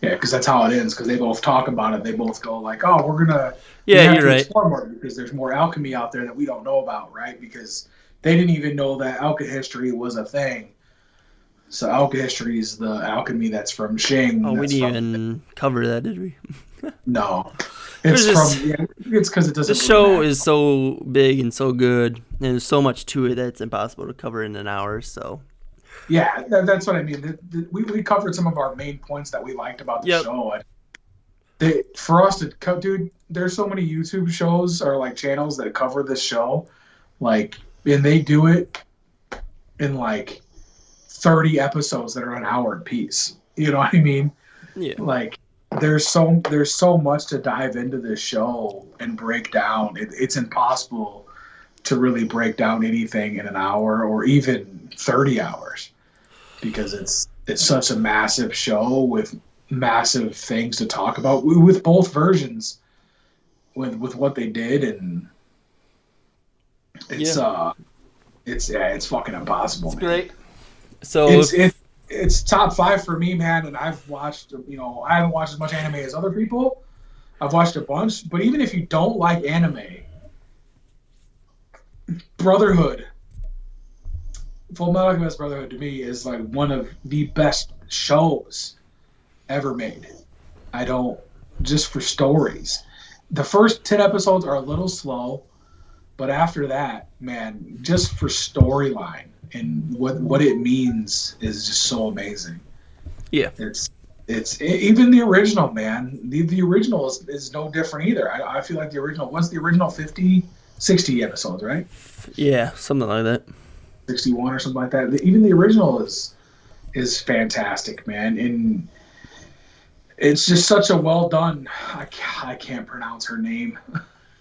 Yeah, because that's how it ends, because they both talk about it. They both go like, oh, we're going to you're right. explore more because there's more alchemy out there that we don't know about, right? Because they didn't even know that alchemy was a thing. So alchemy is the alchemy that's from Shing. Oh, we didn't even cover that, did we? No. It's because it doesn't. The show is so big and so good, and there's so much to it that it's impossible to cover in an hour, so. Yeah, that's what I mean. We covered some of our main points that we liked about the show. For us to cut, dude, there's so many YouTube shows or like channels that cover this show, like, and they do it in like 30 episodes that are an hour apiece. You know what I mean? Yeah. Like, there's so much to dive into this show and break down. It's impossible to really break down anything in an hour or even 30 hours because it's such a massive show with massive things to talk about with both versions with what they did, and it's fucking impossible. It's man. Great. So it's top 5 for me, man. And I've watched, I haven't watched as much anime as other people. I've watched a bunch, but even if you don't like anime, Brotherhood, Full Metal Alchemist Brotherhood to me is like one of the best shows ever made. Just for stories. The first 10 episodes are a little slow, but after that, man, just for storyline and what it means is just so amazing. Yeah. It's even the original, man. The original is no different either. I feel like the original, what's the original 60 episodes, right? Yeah, something like that. 61 or something like that. Even the original is fantastic, man. And it's just such a well done. I can't pronounce her name.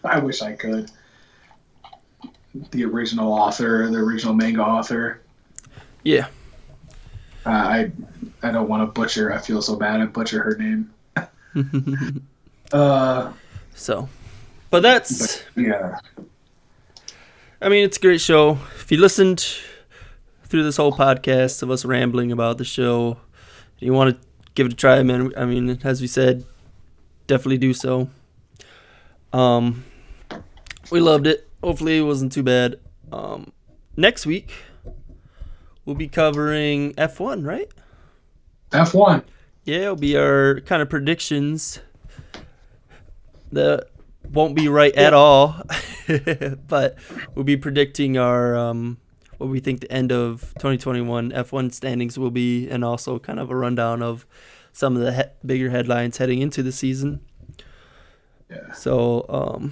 I wish I could. The original author, the original manga author. Yeah. I don't want to butcher. I feel so bad. I butcher her name. Yeah. I mean, it's a great show. If you listened through this whole podcast of us rambling about the show, you want to give it a try, man. I mean, as we said, definitely do so. We loved it. Hopefully it wasn't too bad. Next week, we'll be covering F1, right? F1. Yeah, it'll be our kind of predictions. The won't be right at all, but we'll be predicting our what we think the end of 2021 F1 standings will be, and also kind of a rundown of some of the bigger headlines heading into the season. Yeah. So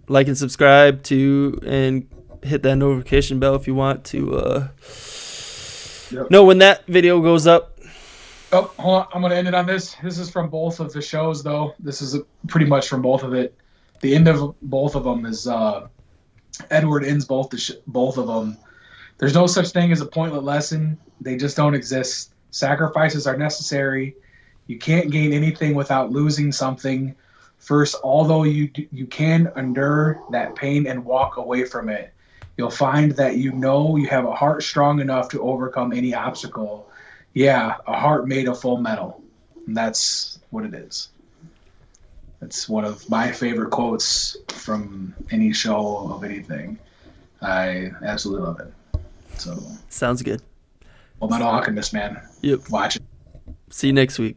like and subscribe to, and hit that notification bell if you want to know when that video goes up. Oh, hold on. I'm going to end it on this. This is from both of the shows, though. This is pretty much from both of it. The end of both of them is Edward ends both of them. There's no such thing as a pointless lesson. They just don't exist. Sacrifices are necessary. You can't gain anything without losing something. First, although you can endure that pain and walk away from it, you'll find that you have a heart strong enough to overcome any obstacle. Yeah, a heart made of full metal. And that's what it is. It's one of my favorite quotes from any show of anything. I absolutely love it. So Sounds good. Full Metal Alchemist, man. Yep. Watch it. See you next week.